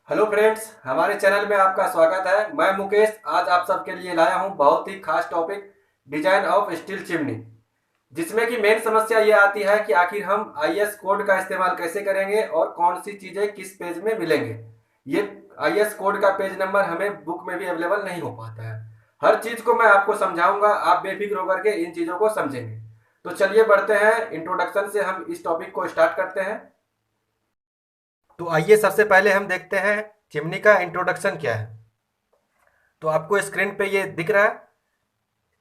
Hello friends, हमारे channel में आपका स्वागत है। मैं मुकेश आज आप सबके लिए लाया हूं बहुत ही खास topic design of steel chimney, जिसमें कि मेन समस्या ये आती है कि आखिर हम आईएस कोड का इस्तेमाल कैसे करेंगे और कौन सी चीज़ें किस पेज में मिलेंगे। ये आईएस कोड का पेज नंबर हमें बुक में भी अवेलेबल नहीं हो पाता है। हर चीज़ को मैं आपको समझाऊंगा, आप बेफिक्र होकर के इन चीज़ों को समझेंगे। तो चलिए बढ़ते हैं, इंट्रोडक्शन से हम इस टॉपिक को स्टार्ट करते हैं। तो आइए सबसे पहले हम देखते हैं चिमनी का इंट्रोडक्शन क्या है। तो आपको स्क्रीन पे ये दिख रहा है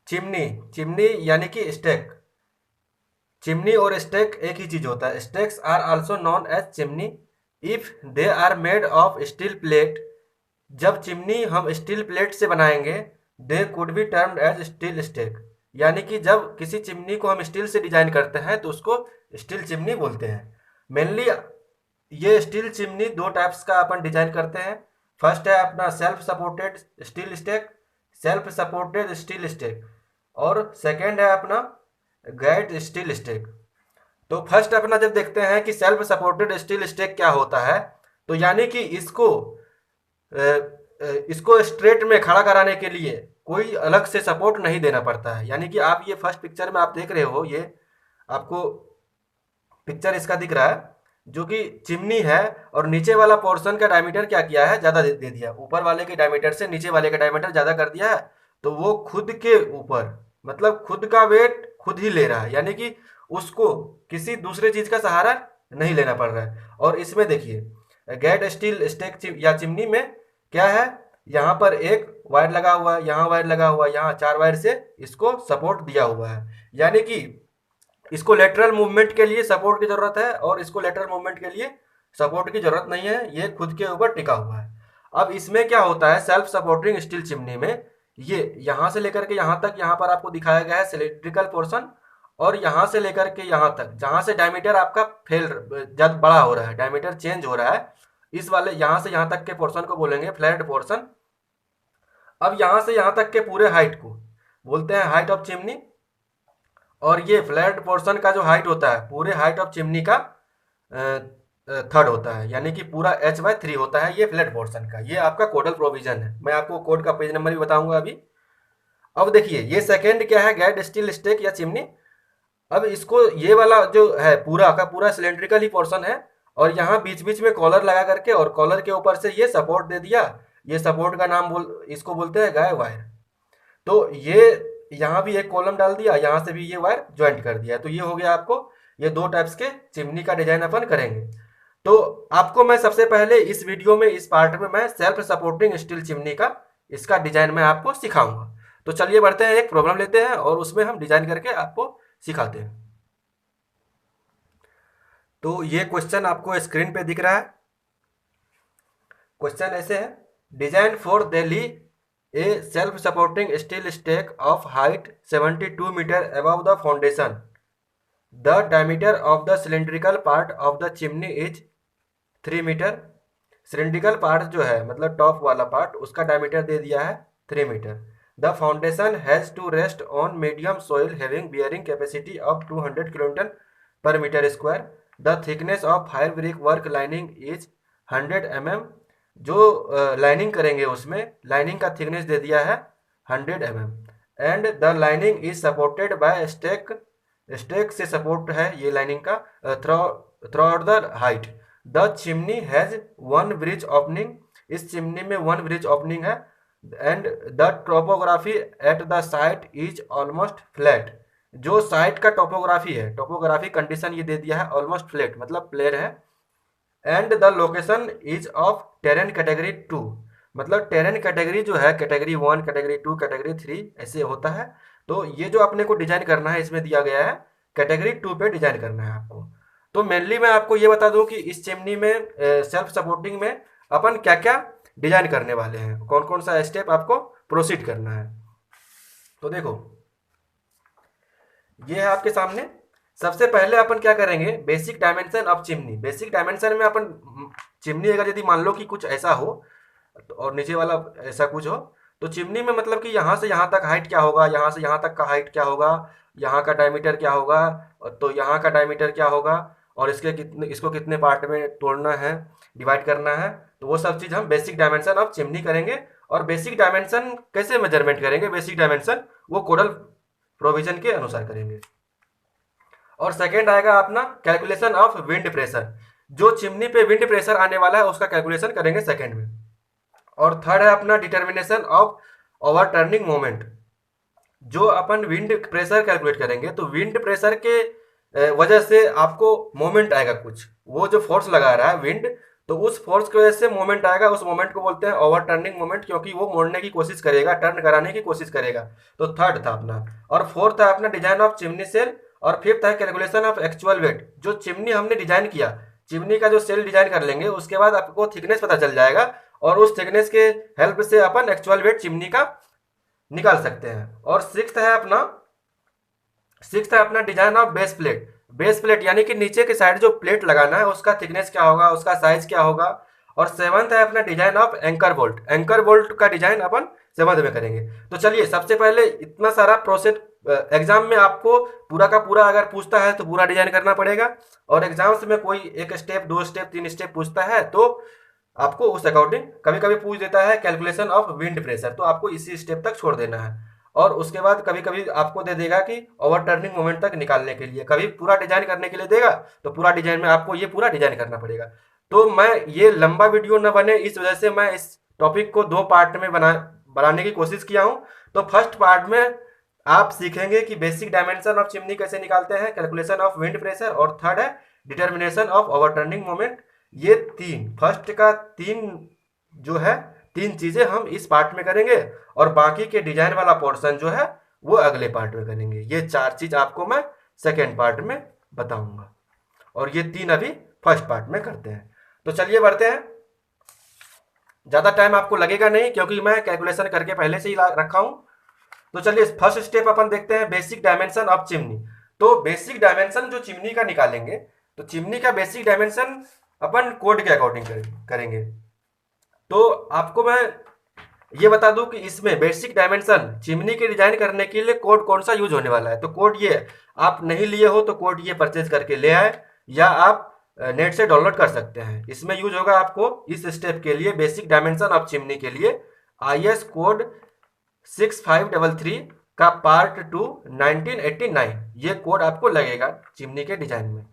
चिमनी। चिमनी यानी कि स्टेक। चिमनी और स्टेक एक ही चीज होता है। Stacks are also known as chimney if they are made of steel plate. जब चिमनी हम स्टील प्लेट से बनाएंगे they could be termed as steel stack. यानी कि जब किसी चिमनी को हम स्टील से डिजाइन करते हैं तो उसको स्टील चिमनी बोलते हैं। मेनली ये स्टील चिमनी दो टाइप्स का अपन डिजाइन करते हैं। फर्स्ट है अपना self supported steel stack, self supported steel stack, और सेकंड है अपना गैड स्टील स्टेक। तो फर्स्ट अपना जब देखते हैं कि सेल्फ सपोर्टेड स्टील स्टेक क्या होता है, तो यानी कि इसको स्ट्रेट में खड़ा कराने के लिए कोई अलग से सपोर्ट नहीं देना पड़ता है। यानी कि आप ये फर्स्ट पिक्चर में आप देख रहे हो, ये आपको पिक्चर इसका दिख रहा है जो कि चिमनी है, और नीचे वाला पोर्शन का डायमीटर क्या किया है, ज़्यादा दे दिया। ऊपर वाले के डायमीटर से नीचे वाले का डायमीटर ज़्यादा कर दिया है, तो वो खुद के ऊपर मतलब खुद का वेट खुद ही ले रहा है। यानी कि उसको किसी दूसरे चीज़ का सहारा नहीं लेना पड़ रहा है। और इसमें देखिए गैड स्टील स्टेक या चिमनी में क्या है, यहाँ पर एक वायर लगा हुआ है, यहाँ वायर लगा हुआ है, यहाँ चार वायर से इसको सपोर्ट दिया हुआ है। यानी कि इसको लेटरल मूवमेंट के लिए सपोर्ट की जरूरत है और इसको लेटरल मूवमेंट के लिए सपोर्ट की जरूरत नहीं है, ये खुद के ऊपर टिका हुआ है। अब इसमें क्या होता है सेल्फ सपोर्टिंग स्टील चिमनी में, ये यहां से लेकर के यहां तक, यहां पर आपको दिखाया गया है सिलिंड्रिकल पोर्शन, और यहां से लेकर के यहां तक जहां से डायमीटर आपका फेल जब बड़ा हो रहा है, डायमीटर चेंज हो रहा है, इस वाले यहां से यहां तक के पोर्शन को बोलेंगे फ्लैट पोर्शन। अब यहां से यहां तक के पूरे हाइट को बोलते हैं हाइट ऑफ चिमनी। और ये फ्लैट पोर्शन का जो हाइट होता है पूरे हाइट ऑफ चिमनी का थर्ड होता है, यानी कि पूरा h/3 होता है ये फ्लैट पोर्शन का। ये आपका कोडल प्रोविजन है, मैं आपको कोड का पेज नंबर भी बताऊंगा अभी। अब देखिए ये सेकंड क्या है, गैड स्टील स्टेक या चिमनी। अब इसको ये वाला जो है पूरा का पूरा सिलेंड्रिकल ही पोर्शन है, और यहाँ बीच बीच में कॉलर लगा करके और कॉलर के ऊपर से ये सपोर्ट दे दिया। ये सपोर्ट का नाम इसको बोलते हैं गाय वायर। तो ये यहाँ भी एक कॉलम डाल दिया, यहाँ से भी ये वायर ज्वाइंट कर दिया, तो ये हो गया आपको। ये दो टाइप्स के चिमनी का डिजाइन अपन करेंगे। तो आपको मैं सबसे पहले इस वीडियो में इस पार्ट में मैं सेल्फ सपोर्टिंग स्टील चिमनी का इसका डिजाइन मैं आपको सिखाऊंगा। तो चलिए बढ़ते हैं, एक प्रॉब्लम लेते हैं और उसमें हम डिजाइन करके आपको सिखाते हैं। तो ये क्वेश्चन आपको स्क्रीन पे दिख रहा है। क्वेश्चन ऐसे है, design for Delhi a self-supporting steel stake of height 72 meter above the foundation. The diameter of the cylindrical part of the chimney is 3 meter. Cylindrical part जो है मतलब टॉप वाला पार्ट, उसका डायमीटर दे दिया है 3 मीटर। The foundation has to rest on medium soil having bearing capacity of 200 kilonewton पर metre square. The thickness of fire brick work lining is 100 mm। जो लाइनिंग करेंगे उसमें लाइनिंग का थिकनेस दे दिया है 100 mm। And the lining is supported by stack. Stack से support है ये लाइनिंग का throughout the height. The chimney has one bridge opening. इस चिमनी में वन ब्रिज ओपनिंग है। And the topography at the site is almost flat. जो site का topography है, टोपोग्राफी कंडीशन ये दे दिया है ऑलमोस्ट फ्लैट मतलब प्लेन है। And the location is of terrain category 2। मतलब टेरेन कैटेगरी जो है कैटेगरी 1, कैटेगरी 2, कैटेगरी 3 ऐसे होता है। तो ये जो अपने को डिजाइन करना है इसमें दिया गया है कैटेगरी 2 पे डिजाइन करना है आपको। तो मेनली मैं आपको ये बता दूं कि इस चिमनी में सेल्फ सपोर्टिंग में अपन क्या क्या डिजाइन करने वाले हैं, कौन कौन सा स्टेप आपको प्रोसीड करना है। तो देखो ये है आपके सामने। सबसे पहले अपन क्या करेंगे, basic dimension of chimney. Basic dimension में अपन चिमनी अगर यदि मान लो कि कुछ ऐसा हो और नीचे वाला ऐसा कुछ हो, तो चिमनी में मतलब कि यहाँ से यहाँ तक हाइट क्या होगा, यहाँ से यहाँ तक का हाइट क्या होगा, यहाँ का डायमीटर क्या होगा, तो यहाँ का डायमीटर क्या होगा, और इसको कितने पार्ट में तोड़ना है, डिवाइड करना है, तो वो सब चीज़ हम बेसिक डायमेंशन ऑफ चिमनी करेंगे। और बेसिक डायमेंशन कैसे मेजरमेंट करेंगे, बेसिक डायमेंशन वो कोडल प्रोविजन के अनुसार करेंगे। और सेकेंड आएगा अपना कैलकुलेशन ऑफ विंड प्रेशर, जो चिमनी पे विंड प्रेशर आने वाला है उसका कैलकुलेशन करेंगे सेकेंड में। और थर्ड है अपना determination of over turning moment, जो अपन विंड प्रेशर कैलकुलेट करेंगे तो विंड प्रेशर के वजह से आपको मोमेंट आएगा कुछ, वो जो फोर्स लगा रहा है विंड, तो उस फोर्स की वजह से मोमेंट आएगा, उस मोमेंट को बोलते हैं ओवर टर्निंग मोमेंट, क्योंकि वो मोड़ने की कोशिश करेगा, टर्न कराने की कोशिश करेगा। तो थर्ड था अपना। और फोर्थ है अपना डिजाइन ऑफ चिमनी सेल। और फिफ्थ है कैलकुलेशन ऑफ एक्चुअल वेट, जो चिमनी हमने डिजाइन किया, चिमनी का जो सेल डिजाइन कर लेंगे उसके बाद आपको थिकनेस पता चल जाएगा, और उस थिकनेस के हेल्प से अपन एक्चुअल वेट चिमनी का निकाल सकते हैं। और सिक्स्थ है अपना design of base plate. Base plate यानी कि नीचे के साइड जो प्लेट लगाना है उसका थिकनेस क्या होगा, उसका साइज क्या होगा। और सेवंथ है अपना design of anchor bolt. Anchor bolt का डिजाइन अपन सेवंथ में करेंगे। तो चलिए सबसे पहले इतना सारा प्रोसेस एग्जाम में आपको पूरा का पूरा अगर पूछता है तो पूरा डिजाइन करना पड़ेगा, और एग्जाम्स में कोई एक स्टेप, दो स्टेप, तीन स्टेप पूछता है तो आपको उस अकॉर्डिंग कभी कभी पूछ देता है कैलकुलेशन ऑफ विंड प्रेशर, तो आपको इसी स्टेप तक छोड़ देना है। और उसके बाद कभी कभी आपको दे देगा कि ओवर टर्निंग मोमेंट तक निकालने के लिए, कभी पूरा डिजाइन करने के लिए देगा, तो पूरा डिजाइन में आपको ये पूरा डिजाइन करना पड़ेगा। तो मैं ये लंबा वीडियो न बने इस वजह से मैं इस टॉपिक को दो पार्ट में बनाने की कोशिश किया हूँ। तो फर्स्ट पार्ट में आप सीखेंगे कि बेसिक डायमेंशन ऑफ चिमनी कैसे निकालते हैं, कैलकुलेशन ऑफ विंड प्रेशर, और थर्ड है determination of over turning moment. ये तीन फर्स्ट का तीन जो है, तीन चीजें हम इस पार्ट में करेंगे, और बाकी के डिजाइन वाला पोर्शन जो है वो अगले पार्ट में करेंगे। ये चार चीज आपको मैं सेकेंड पार्ट में बताऊंगा, और ये तीन अभी फर्स्ट पार्ट में करते हैं। तो चलिए बढ़ते हैं, ज्यादा टाइम आपको लगेगा नहीं क्योंकि मैं कैलकुलेशन करके पहले से ही रखा हूं। तो चलिए फर्स्ट स्टेप अपन देखते हैं, बेसिक डायमेंशन ऑफ चिमनी। तो बेसिक डायमेंशन जो चिमनी का निकालेंगे, तो चिमनी का बेसिक डायमेंशन अपन कोड के अकॉर्डिंग करेंगे। तो आपको मैं ये बता दूं कि इसमें बेसिक डायमेंशन चिमनी के डिजाइन करने के लिए कोड कौन सा यूज होने वाला है। तो कोड ये, आप नहीं लिए हो तो कोड ये परचेज करके ले आए, या आप नेट से डाउनलोड कर सकते हैं। इसमें यूज होगा आपको इस स्टेप के लिए, बेसिक डायमेंशन ऑफ चिमनी के लिए IS कोड 6533 का पार्ट 2 1989, ये कोड आपको लगेगा चिमनी के डिजाइन में।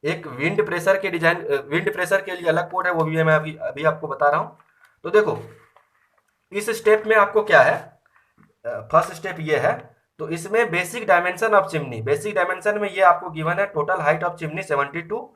एक विंड प्रेशर के डिजाइन, विंड प्रेशर के लिए अलग कोड है, वो भी मैं अभी अभी आपको बता रहा हूँ। तो देखो इस स्टेप में आपको क्या है, फर्स्ट स्टेप ये है। तो इसमें basic dimension of chimney, basic dimension में ये आपको गिवन है टोटल हाइट ऑफ चिमनी 72,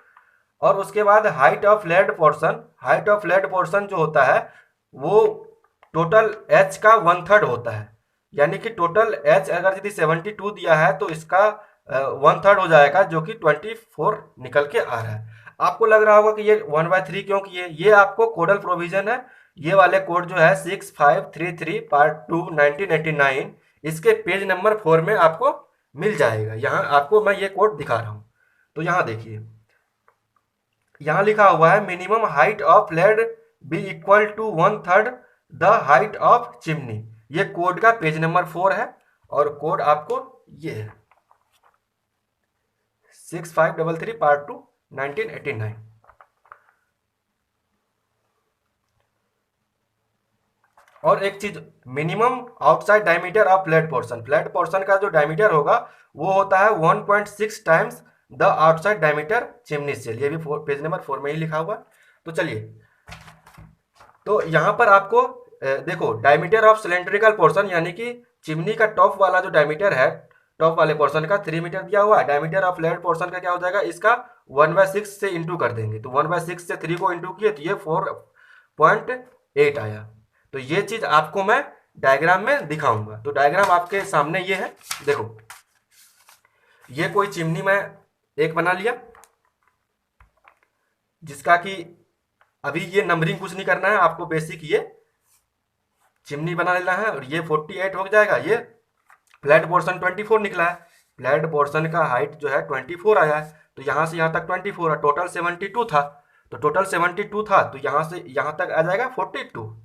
और उसके बाद height of led portion, height of led portion जो होता है वो टोटल एच का 1/3 होता है। यानी कि टोटल एच अगर यदि 72 दिया है तो इसका 1/3 हो जाएगा, जो कि 24 निकल के आ रहा है। आपको लग रहा होगा कि ये 1/3 क्यों किए, ये आपको कोडल प्रोविजन है। ये वाले कोड जो है 6533 पार्ट 2 1989, इसके पेज नंबर 4 में आपको मिल जाएगा। यहाँ आपको मैं ये कोड दिखा रहा हूँ। तो यहाँ देखिए, यहाँ लिखा हुआ है minimum height of led be equal to 1/3 the height of chimney. ये कोड का पेज नंबर 4 है, और कोड आपको ये है 6533 पार्ट 2 1989। और एक चीज, minimum outside diameter of flat portion, flat portion का जो डायमीटर होगा वो होता है 1.6 times the outside diameter chimney shell. ये भी पेज नंबर 4 में ही लिखा हुआ। तो चलिए, तो यहाँ पर आपको देखो डायमीटर ऑफ सिलेंड्रिकल पोर्शन, यानी कि चिमनी का टॉप वाला जो डायमीटर है, टॉप वाले पोर्शन का 3 मीटर दिया हुआ है। डायमीटर ऑफ फ्लैट पोर्शन का क्या हो जाएगा, इसका 1/6 से इंटू कर देंगे। तो 1/6 से 3 को इंटू किए तो ये 4.8 आया। तो ये चीज आपको मैं डायग्राम में दिखाऊंगा। तो डायग्राम आपके सामने ये है, देखो ये कोई चिमनी मैं एक बना लिया, जिसका कि अभी ये नंबरिंग कुछ नहीं करना है आपको, बेसिक ये चिमनी बना लेना है। और ये 48 हो जाएगा। ये फ्लैट पोर्शन 24 निकला है, फ्लैट पोर्शन का हाइट जो है 24 आया है। तो यहाँ से यहाँ तक 24 है, टोटल 72 था। तो टोटल 72 था, तो यहाँ से यहाँ तक आ जाएगा 42।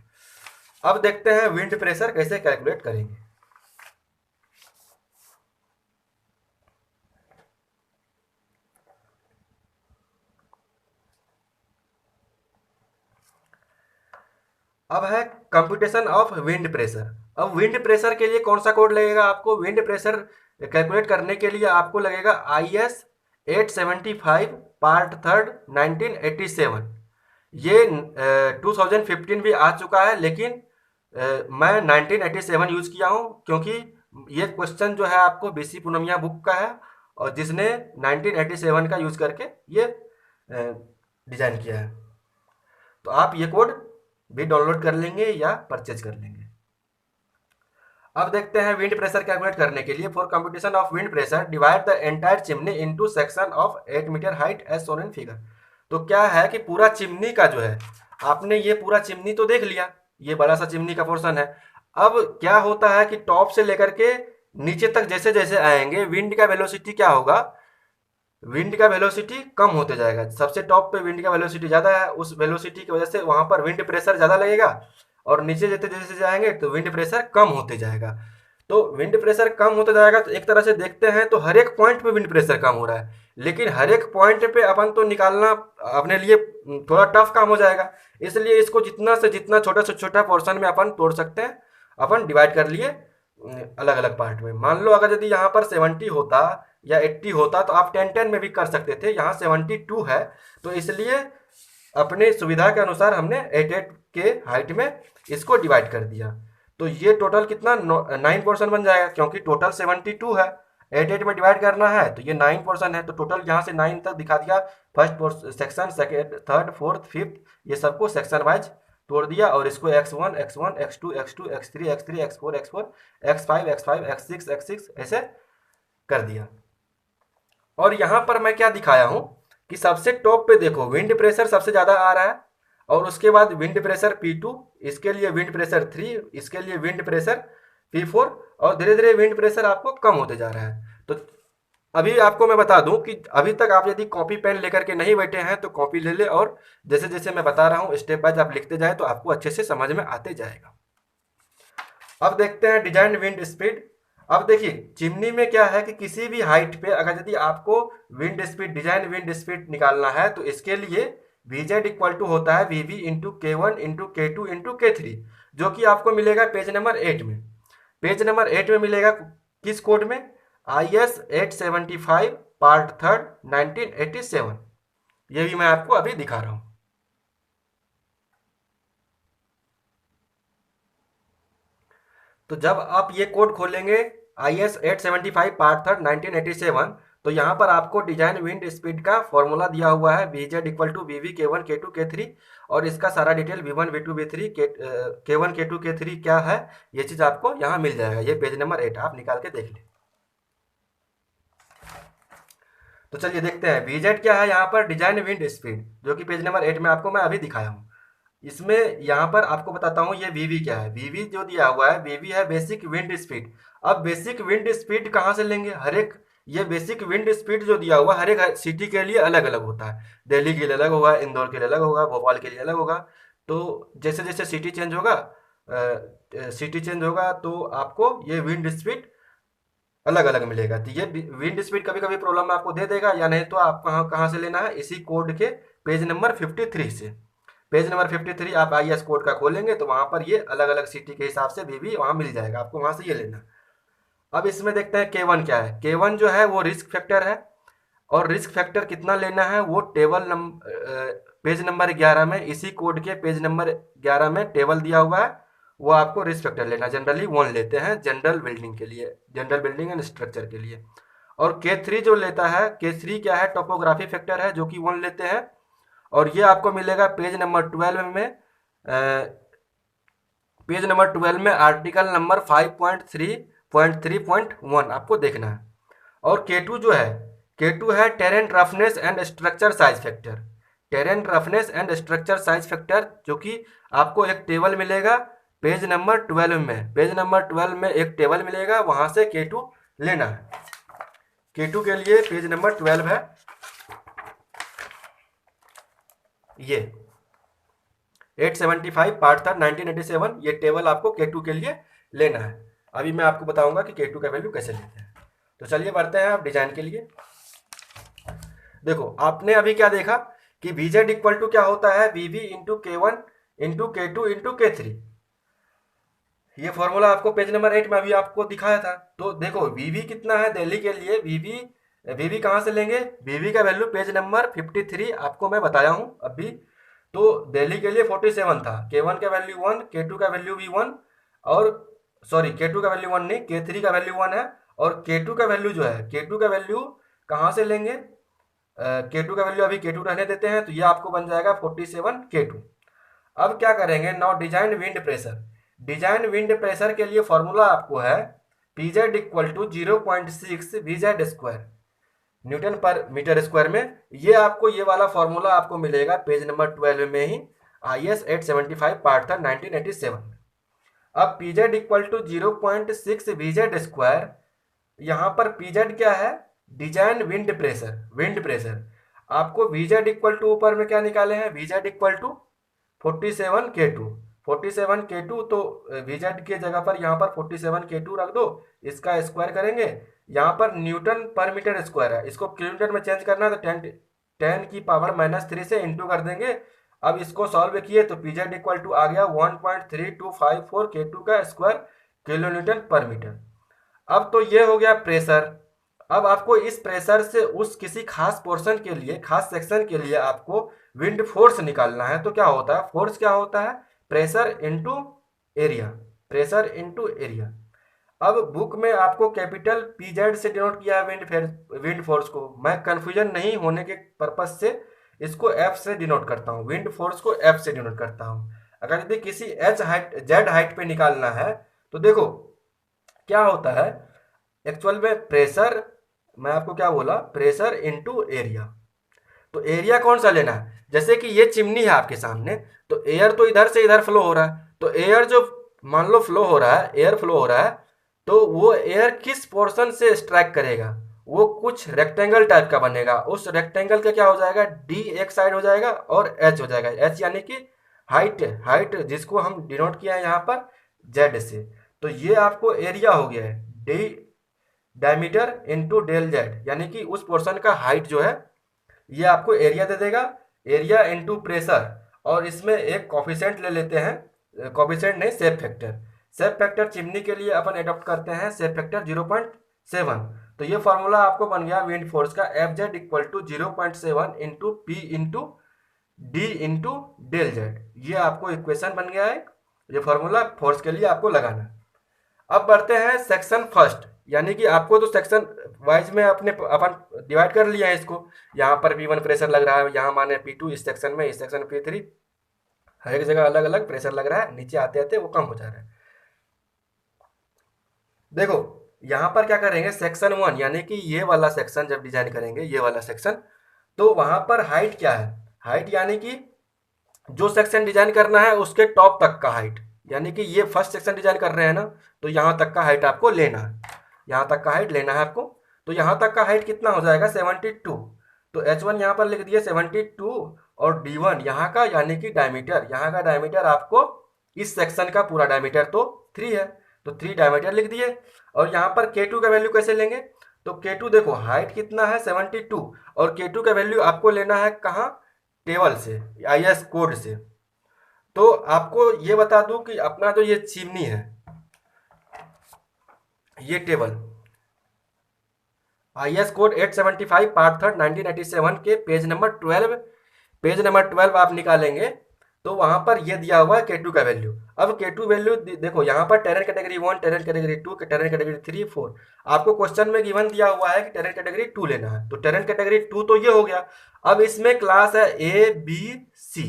अब देखते हैं विंड प्रेशर कैसे कैलकुलेट करेंगे। अब है कंप्यूटेशन ऑफ विंड प्रेशर। अब विंड प्रेशर के लिए कौन सा कोड लगेगा आपको? विंड प्रेशर कैलकुलेट करने के लिए आपको लगेगा IS 875 पार्ट थर्ड 1987। ये 2015 भी आ चुका है, लेकिन मैं 1987 यूज किया हूँ, क्योंकि ये क्वेश्चन जो है आपको BC पूनमिया बुक का है, और जिसने 1987 का यूज करके ये डिजाइन किया है। तो आप ये कोड भी डाउनलोड कर लेंगे या परचेज कर लेंगे। अब देखते हैं विंड प्रेशर कैलकुलेट करने के लिए। For computation of wind pressure divide the entire chimney into section of 8 metre height as shown in figure. तो क्या है कि पूरा चिमनी का जो है, आपने ये पूरा चिमनी तो देख लिया, ये बड़ा सा चिमनी का पोर्शन है। अब क्या होता है कि टॉप से लेकर के नीचे तक जैसे जैसे आएंगे, विंड का वेलोसिटी क्या होगा? विंड का वेलोसिटी कम होते जाएगा। सबसे टॉप पे विंड का वेलोसिटी ज़्यादा है, उस वेलोसिटी की वजह से वहाँ पर विंड प्रेशर ज़्यादा लगेगा, और नीचे जैसे जैसे जाएंगे तो विंड प्रेशर कम होते जाएगा। तो विंड प्रेशर कम होता जाएगा, तो एक तरह से देखते हैं तो हर एक पॉइंट पे विंड प्रेशर कम हो रहा है, लेकिन हर एक पॉइंट पे अपन तो निकालना अपने लिए थोड़ा टफ काम हो जाएगा। इसलिए इसको जितना से जितना छोटा से छोटा पोर्शन में अपन तोड़ सकते हैं, अपन डिवाइड कर लिए अलग अलग पार्ट में। मान लो अगर यदि यहाँ पर 70 होता या 80 होता तो आप 10-10 में भी कर सकते थे। यहाँ 72 है, तो इसलिए अपने सुविधा के अनुसार हमने 8-8 के हाइट में इसको डिवाइड कर दिया। तो ये टोटल कितना 9 पोर्शन बन जाएगा, क्योंकि टोटल 72 है, 8-8 में डिवाइड करना है तो ये 9 पोर्शन है। तो टोटल यहाँ से 9 तक दिखा दिया। First section, second, third, fourth, fifth, ये सबको सेक्शन वाइज तोड़ दिया, और इसको x1 x1 x2 x2 x3 x3 x4 x4 x5 x5 x6 x6 ऐसे कर दिया। और यहाँ पर मैं क्या दिखाया हूँ कि सबसे टॉप पे देखो विंड प्रेशर सबसे ज़्यादा आ रहा है, और उसके बाद विंड प्रेशर P2, इसके लिए विंड प्रेशर 3, इसके लिए विंड प्रेशर P4, और धीरे धीरे विंड प्रेशर आपको कम होते जा रहा है। तो अभी आपको मैं बता दूं कि अभी तक आप यदि कॉपी पेन लेकर के नहीं बैठे हैं तो कॉपी ले ले, और जैसे जैसे मैं बता रहा हूँ स्टेप बाय आप लिखते जाए तो आपको अच्छे से समझ में आते जाएगा। अब देखते हैं डिजाइन विंड स्पीड। अब देखिए चिमनी में क्या है कि किसी भी हाइट पे अगर यदि आपको wind speed, design wind speed निकालना है, तो इसके लिए VZ इक्वल टू होता है VV into K1 into K2 into K3, जो कि आपको मिलेगा पेज नंबर 8 में। पेज नंबर 8 में मिलेगा किस कोड में? IS 875 part third 1987। ये भी मैं आपको अभी दिखा रहा हूँ। तो जब आप ये कोड खोलेंगे IS 875 पार्ट थर्ड 1987, तो यहाँ पर आपको डिजाइन विंड स्पीड का फॉर्मूला दिया हुआ है VZ equal to VV K1 K2 K3, और इसका सारा detail V1 V2 V3 K1 K2 K3 क्या है, ये चीज़ आपको यहाँ मिल जाएगा। ये पेज नंबर 8 आप निकाल के देख लें। तो चलिए देखते हैं VZ क्या है यहाँ पर, डिजाइन विंड स्पीड, जो कि पेज नंबर 8 में आपको मैं अभी दिखाया हूँ। इसमें यहाँ पर आपको बताता हूँ ये VV क्या है। VV जो दिया हुआ है, VV है बेसिक विंड स्पीड। अब बेसिक विंड स्पीड कहाँ से लेंगे? हर एक, ये बेसिक विंड स्पीड जो दिया हुआ हर एक सिटी के लिए अलग अलग होता है। दिल्ली के लिए अलग होगा, इंदौर के लिए अलग होगा, भोपाल के लिए अलग होगा। तो जैसे जैसे सिटी चेंज होगा, तो आपको ये विंड स्पीड अलग अलग मिलेगा। तो ये विंड स्पीड कभी कभी प्रॉब्लम में आपको दे देगा, या नहीं तो आप कहाँ कहाँ से लेना है, इसी कोड के पेज नंबर 53 से। पेज नंबर 53 आप IS कोड का खोलेंगे तो वहां पर ये अलग अलग सिटी के हिसाब से भी वहां मिल जाएगा, आपको वहां से ये लेना। अब इसमें देखते हैं K1 क्या है। K1 जो है वो रिस्क फैक्टर है, और रिस्क फैक्टर कितना लेना है वो पेज नंबर 11 में, इसी कोड के पेज नंबर 11 में टेबल दिया हुआ है, वो आपको रिस्क फैक्टर लेना। जनरली 1 लेते हैं जनरल बिल्डिंग के लिए, जनरल बिल्डिंग एंड स्ट्रक्चर के लिए। और K3 जो लेता है, K3 क्या है, टोपोग्राफी फैक्टर है, जो कि 1 लेते हैं, और ये आपको मिलेगा पेज नंबर 12 में। पेज नंबर 12 में आर्टिकल नंबर 5.3.3.1 आपको देखना है। और K2 जो है, K2 है terrain roughness and structure size factor. Terrain roughness and structure size factor, जो कि आपको एक टेबल मिलेगा पेज नंबर 12 में। पेज नंबर 12 में एक टेबल मिलेगा, वहां से K2 लेना है। K2 के लिए पेज नंबर 12 है ये 875 पार्ट था 1987, ये टेबल आपको K2 के लिए लेना है। अभी मैं आपको बताऊंगा कि K2 का वैल्यू कैसे लेते हैं। तो चलिए बढ़ते हैं आप डिजाइन के लिए। देखो आपने अभी क्या देखा कि VZ इक्वल टू क्या होता है, VV into K1 into K2 into K3। ये फॉर्मूला आपको पेज नंबर 8 में अभी आपको दिखाया था। तो देखो वीवी कितना है दिल्ली के लिए, वीवी वीवी कहाँ से लेंगे, वीवी का वैल्यू पेज नंबर 53 आपको मैं बताया हूँ अभी। तो दिल्ली के लिए 47 था, K1 का वैल्यू 1, K2 का वैल्यू भी 1, और सॉरी K2 का वैल्यू 1 नहीं, K3 का वैल्यू 1 है। और K2 का वैल्यू जो है, K2 का वैल्यू कहाँ से लेंगे, K2 का वैल्यू अभी K2 रहने देते हैं, तो ये आपको बन जाएगा 47 K2। अब क्या करेंगे, now design wind pressure. Design wind pressure के लिए फॉर्मूला आपको है P Z equal to 0.6 V Z square newton per metre square में। ये आपको ये वाला फॉर्मूला आपको मिलेगा पेज नंबर 12 में ही, IS 875 पार्ट था 1987 में। अब P Z equal to 0.6 V Z square, यहाँ पर पी जेड क्या है, design wind pressure, wind pressure. आपको वी जेड इक्वल टू ऊपर में क्या निकाले हैं, we Z equal to 47 K2, 47 K2। तो वीजेड के जगह पर यहाँ पर 47 K2 रख दो, इसका स्क्वायर करेंगे। यहाँ पर न्यूटन पर मीटर स्क्वायर है, इसको किलोमीटर में चेंज करना है तो 10⁻³ से इंटू कर देंगे। अब इसको सॉल्व किए तो पीजेड इक्वल टू आ गया 1.3254 K2 का square kilo Newton per metre. अब तो ये हो गया प्रेशर। अब आपको इस प्रेशर से उस किसी खास पोर्शन के लिए, खास सेक्शन के लिए आपको विंड फोर्स निकालना है। तो क्या होता है, फोर्स क्या होता है, pressure into area, pressure into area. अब बुक में आपको कैपिटल पी जेड से डिनोट किया है विंड फोर्स को। मैं कंफ्यूजन नहीं होने के पर्पज से इसको एफ से डिनोट करता हूँ, विंड फोर्स को एफ से डिनोट करता हूँ। अगर यदि किसी एच हाइट, जेड हाइट पे निकालना है तो देखो क्या होता है एक्चुअल में, प्रेशर, मैं आपको क्या बोला, प्रेशर इनटू एरिया। तो एरिया कौन सा लेना है, जैसे कि ये चिमनी है आपके सामने, तो एयर तो इधर से इधर फ्लो हो रहा है, तो एयर जो मान लो फ्लो हो रहा है, एयर फ्लो हो रहा है, तो वो एयर किस पोर्शन से स्ट्राइक करेगा, वो कुछ रेक्टेंगल टाइप का बनेगा। उस रेक्टेंगल का क्या हो जाएगा, डी एक साइड हो जाएगा और एच हो जाएगा। एच यानी कि हाइट, हाइट जिसको हम डिनोट किया है यहाँ पर जेड से। तो ये आपको एरिया हो गया है, D diameter into del Z, यानी कि उस पोर्शन का हाइट जो है ये आपको एरिया दे देगा, एरिया इनटू प्रेशर। और इसमें एक कॉफिशेंट ले लेते हैं, कॉफिशेंट नहीं सेप फैक्टर। सेप फैक्टर चिमनी के लिए अपन एडॉप्ट करते हैं सेप फैक्टर 0.7। तो ये फॉर्मूला आपको बन गया विंड फोर्स का, F Z equal to 0.7 into P into D into del Z. ये आपको इक्वेशन बन गया है, ये फॉर्मूला फोर्स के लिए आपको लगाना है। अब बढ़ते हैं सेक्शन फर्स्ट, यानी कि आपको तो सेक्शन वाइज में अपने अपन डिवाइड कर लिया है इसको। यहाँ पर P1 प्रेशर लग रहा है, यहाँ माने P2 इस सेक्शन में, इस सेक्शन P3, हर एक जगह अलग अलग प्रेशर लग रहा है, नीचे आते आते वो कम हो जा रहा है। देखो यहाँ पर क्या करेंगे, सेक्शन 1 यानी कि ये वाला सेक्शन जब डिजाइन करेंगे, ये वाला सेक्शन, तो वहां पर हाइट क्या है, हाइट यानी कि जो सेक्शन डिजाइन करना है उसके टॉप तक का हाइट, यानी कि ये फर्स्ट सेक्शन डिजाइन कर रहे हैं ना, तो यहाँ तक का हाइट आपको लेना है, यहाँ तक का हाइट लेना है आपको। तो यहाँ तक का हाइट कितना हो जाएगा, 72। तो H1 यहाँ पर लिख दिए 72, और D1 यहाँ का यानी कि डायमीटर, यहाँ का डायमीटर आपको इस सेक्शन का पूरा डायमीटर तो 3 है, तो 3 डायमीटर लिख दिए। और यहाँ पर K2 का वैल्यू कैसे लेंगे, तो K2 देखो हाइट कितना है 72, और K2 का वैल्यू आपको लेना है कहाँ, टेबल से, IS कोड से। तो आपको ये बता दूं कि अपना जो ये चिमनी है, ये टेबल IS कोड 875 पार्ट 3 1987 के पेज नंबर 12, पेज नंबर 12 आप निकालेंगे तो वहां पर ये दिया हुआ है K2 का वैल्यू। अब K2 वैल्यू देखो यहाँ पर terrain category 1, terrain category 2, terrain category 3, 4, आपको क्वेश्चन में गिवन दिया हुआ है कि टेरेन कैटेगरी 2 लेना है, तो टेरेन कैटेगरी 2 तो ये हो गया। अब इसमें क्लास है A B C।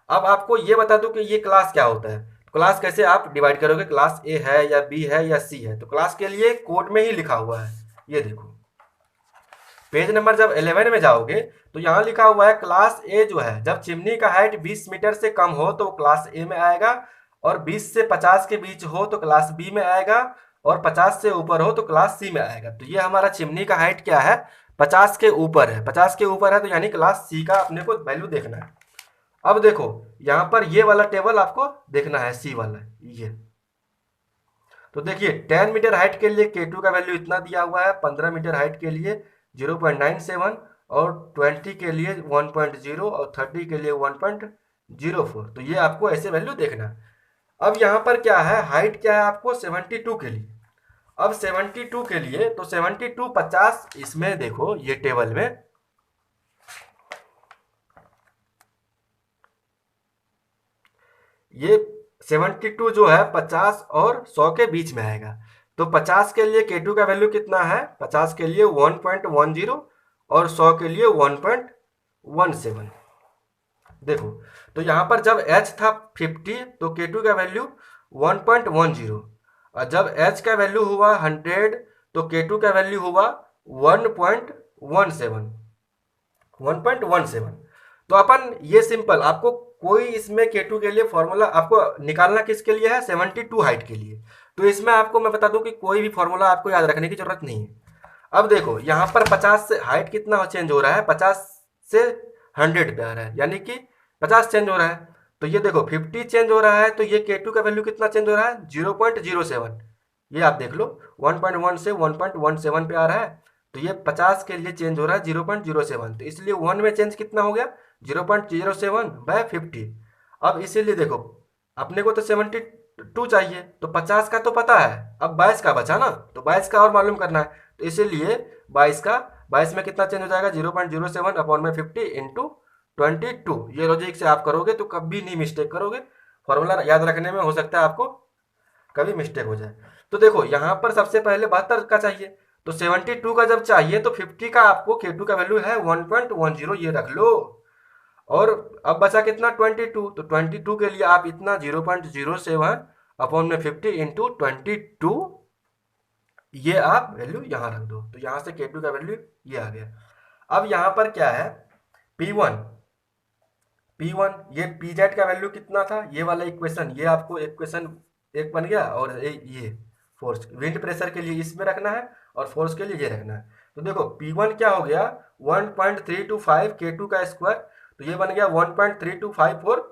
अब आपको ये बता दूं कि ये क्लास क्या होता है, क्लास कैसे आप डिवाइड करोगे, क्लास A है या B है या C है, तो क्लास के लिए कोड में ही लिखा हुआ है। ये देखो पेज नंबर जब 11 में जाओगे तो यहाँ लिखा हुआ है क्लास ए जो है, जब चिमनी का हाइट 20 मीटर से कम हो तो क्लास ए में आएगा, और 20 से 50 के बीच हो तो क्लास बी में आएगा, और 50 से ऊपर हो तो क्लास सी में आएगा। तो ये हमारा चिमनी का हाइट क्या है, 50 के ऊपर है, 50 के ऊपर है, तो यानी क्लास सी का अपने को वैल्यू देखना है। अब देखो यहाँ पर ये वाला टेबल आपको देखना है, सी वाला ये। तो देखिए 10 मीटर हाइट के लिए K2 का वैल्यू इतना दिया हुआ है, 15 मीटर हाइट के लिए 0.97, और 20 के लिए 1.0, और 30 के लिए 04। तो ये आपको ऐसे वैल्यू देखना। अब यहाँ पर क्या है, हाइट क्या है आपको 72 के लिए। अब 72 के लिए तो 72 50, इसमें देखो ये टेबल में ये 72 जो है 50 और 100 के बीच में आएगा। तो 50 के लिए K2 का वैल्यू कितना है, 50 के लिए 1.10 और 100 के लिए 1.17। देखो, तो यहाँ पर जब h था 50 तो K2 का वैल्यू 1.10, और जब h का वैल्यू हुआ 100 तो K2 का वैल्यू हुआ 1.17। 1.17। तो अपन ये सिंपल आपको कोई इसमें K2 के लिए फॉर्मूला आपको निकालना किसके लिए है, 72 हाइट के लिए। तो इसमें आपको मैं बता दूं कि कोई भी फॉर्मूला आपको याद रखने की जरूरत नहीं है। अब देखो यहाँ पर 50 से हाइट कितना चेंज हो रहा है, 50 से 100 पे आ रहा है, यानी कि 50 चेंज हो रहा है। तो ये देखो 50 चेंज हो रहा है, तो ये K2 का वैल्यू कितना चेंज हो रहा है, 0.07। ये आप देख लो 1.1 से 1.17 पे आ रहा है। तो ये 50 के लिए चेंज हो रहा है 0.07, तो इसलिए 1 में चेंज कितना हो गया, 0.07/50। अब इसीलिए देखो अपने को तो 72 चाहिए, तो 50 का तो पता है, अब 22 का बचा ना, तो 22 का और मालूम करना है। तो इसीलिए 22 में कितना चेंज हो जाएगा, 0.07/50 इंटू 22। ये लॉजिक से आप करोगे तो कभी नहीं मिस्टेक करोगे। फॉर्मूला याद रखने में हो सकता है आपको कभी मिस्टेक हो जाए। तो देखो यहाँ पर सबसे पहले 72 का चाहिए, तो 72 का जब चाहिए तो 50 का आपको K2 का वैल्यू है 1.10, ये रख लो। और अब बचा कितना, 22। तो 22 के लिए आप इतना 0.07/50 इंटू 22, ये आप वैल्यू यहाँ रख दो। तो यहाँ से K2 का वैल्यू ये आ गया। अब यहाँ पर क्या है, P1 P1 ये PZ का वैल्यू कितना था, ये वाला इक्वेशन, ये आपको इक्वेशन एक बन गया। और ये फोर्स विंड प्रेशर के लिए इसमें रखना है और फोर्स के लिए ये रखना है। तो देखो P1 क्या हो गया, 1.325 K2 का स्क्वायर, तो ये बन गया 1.3254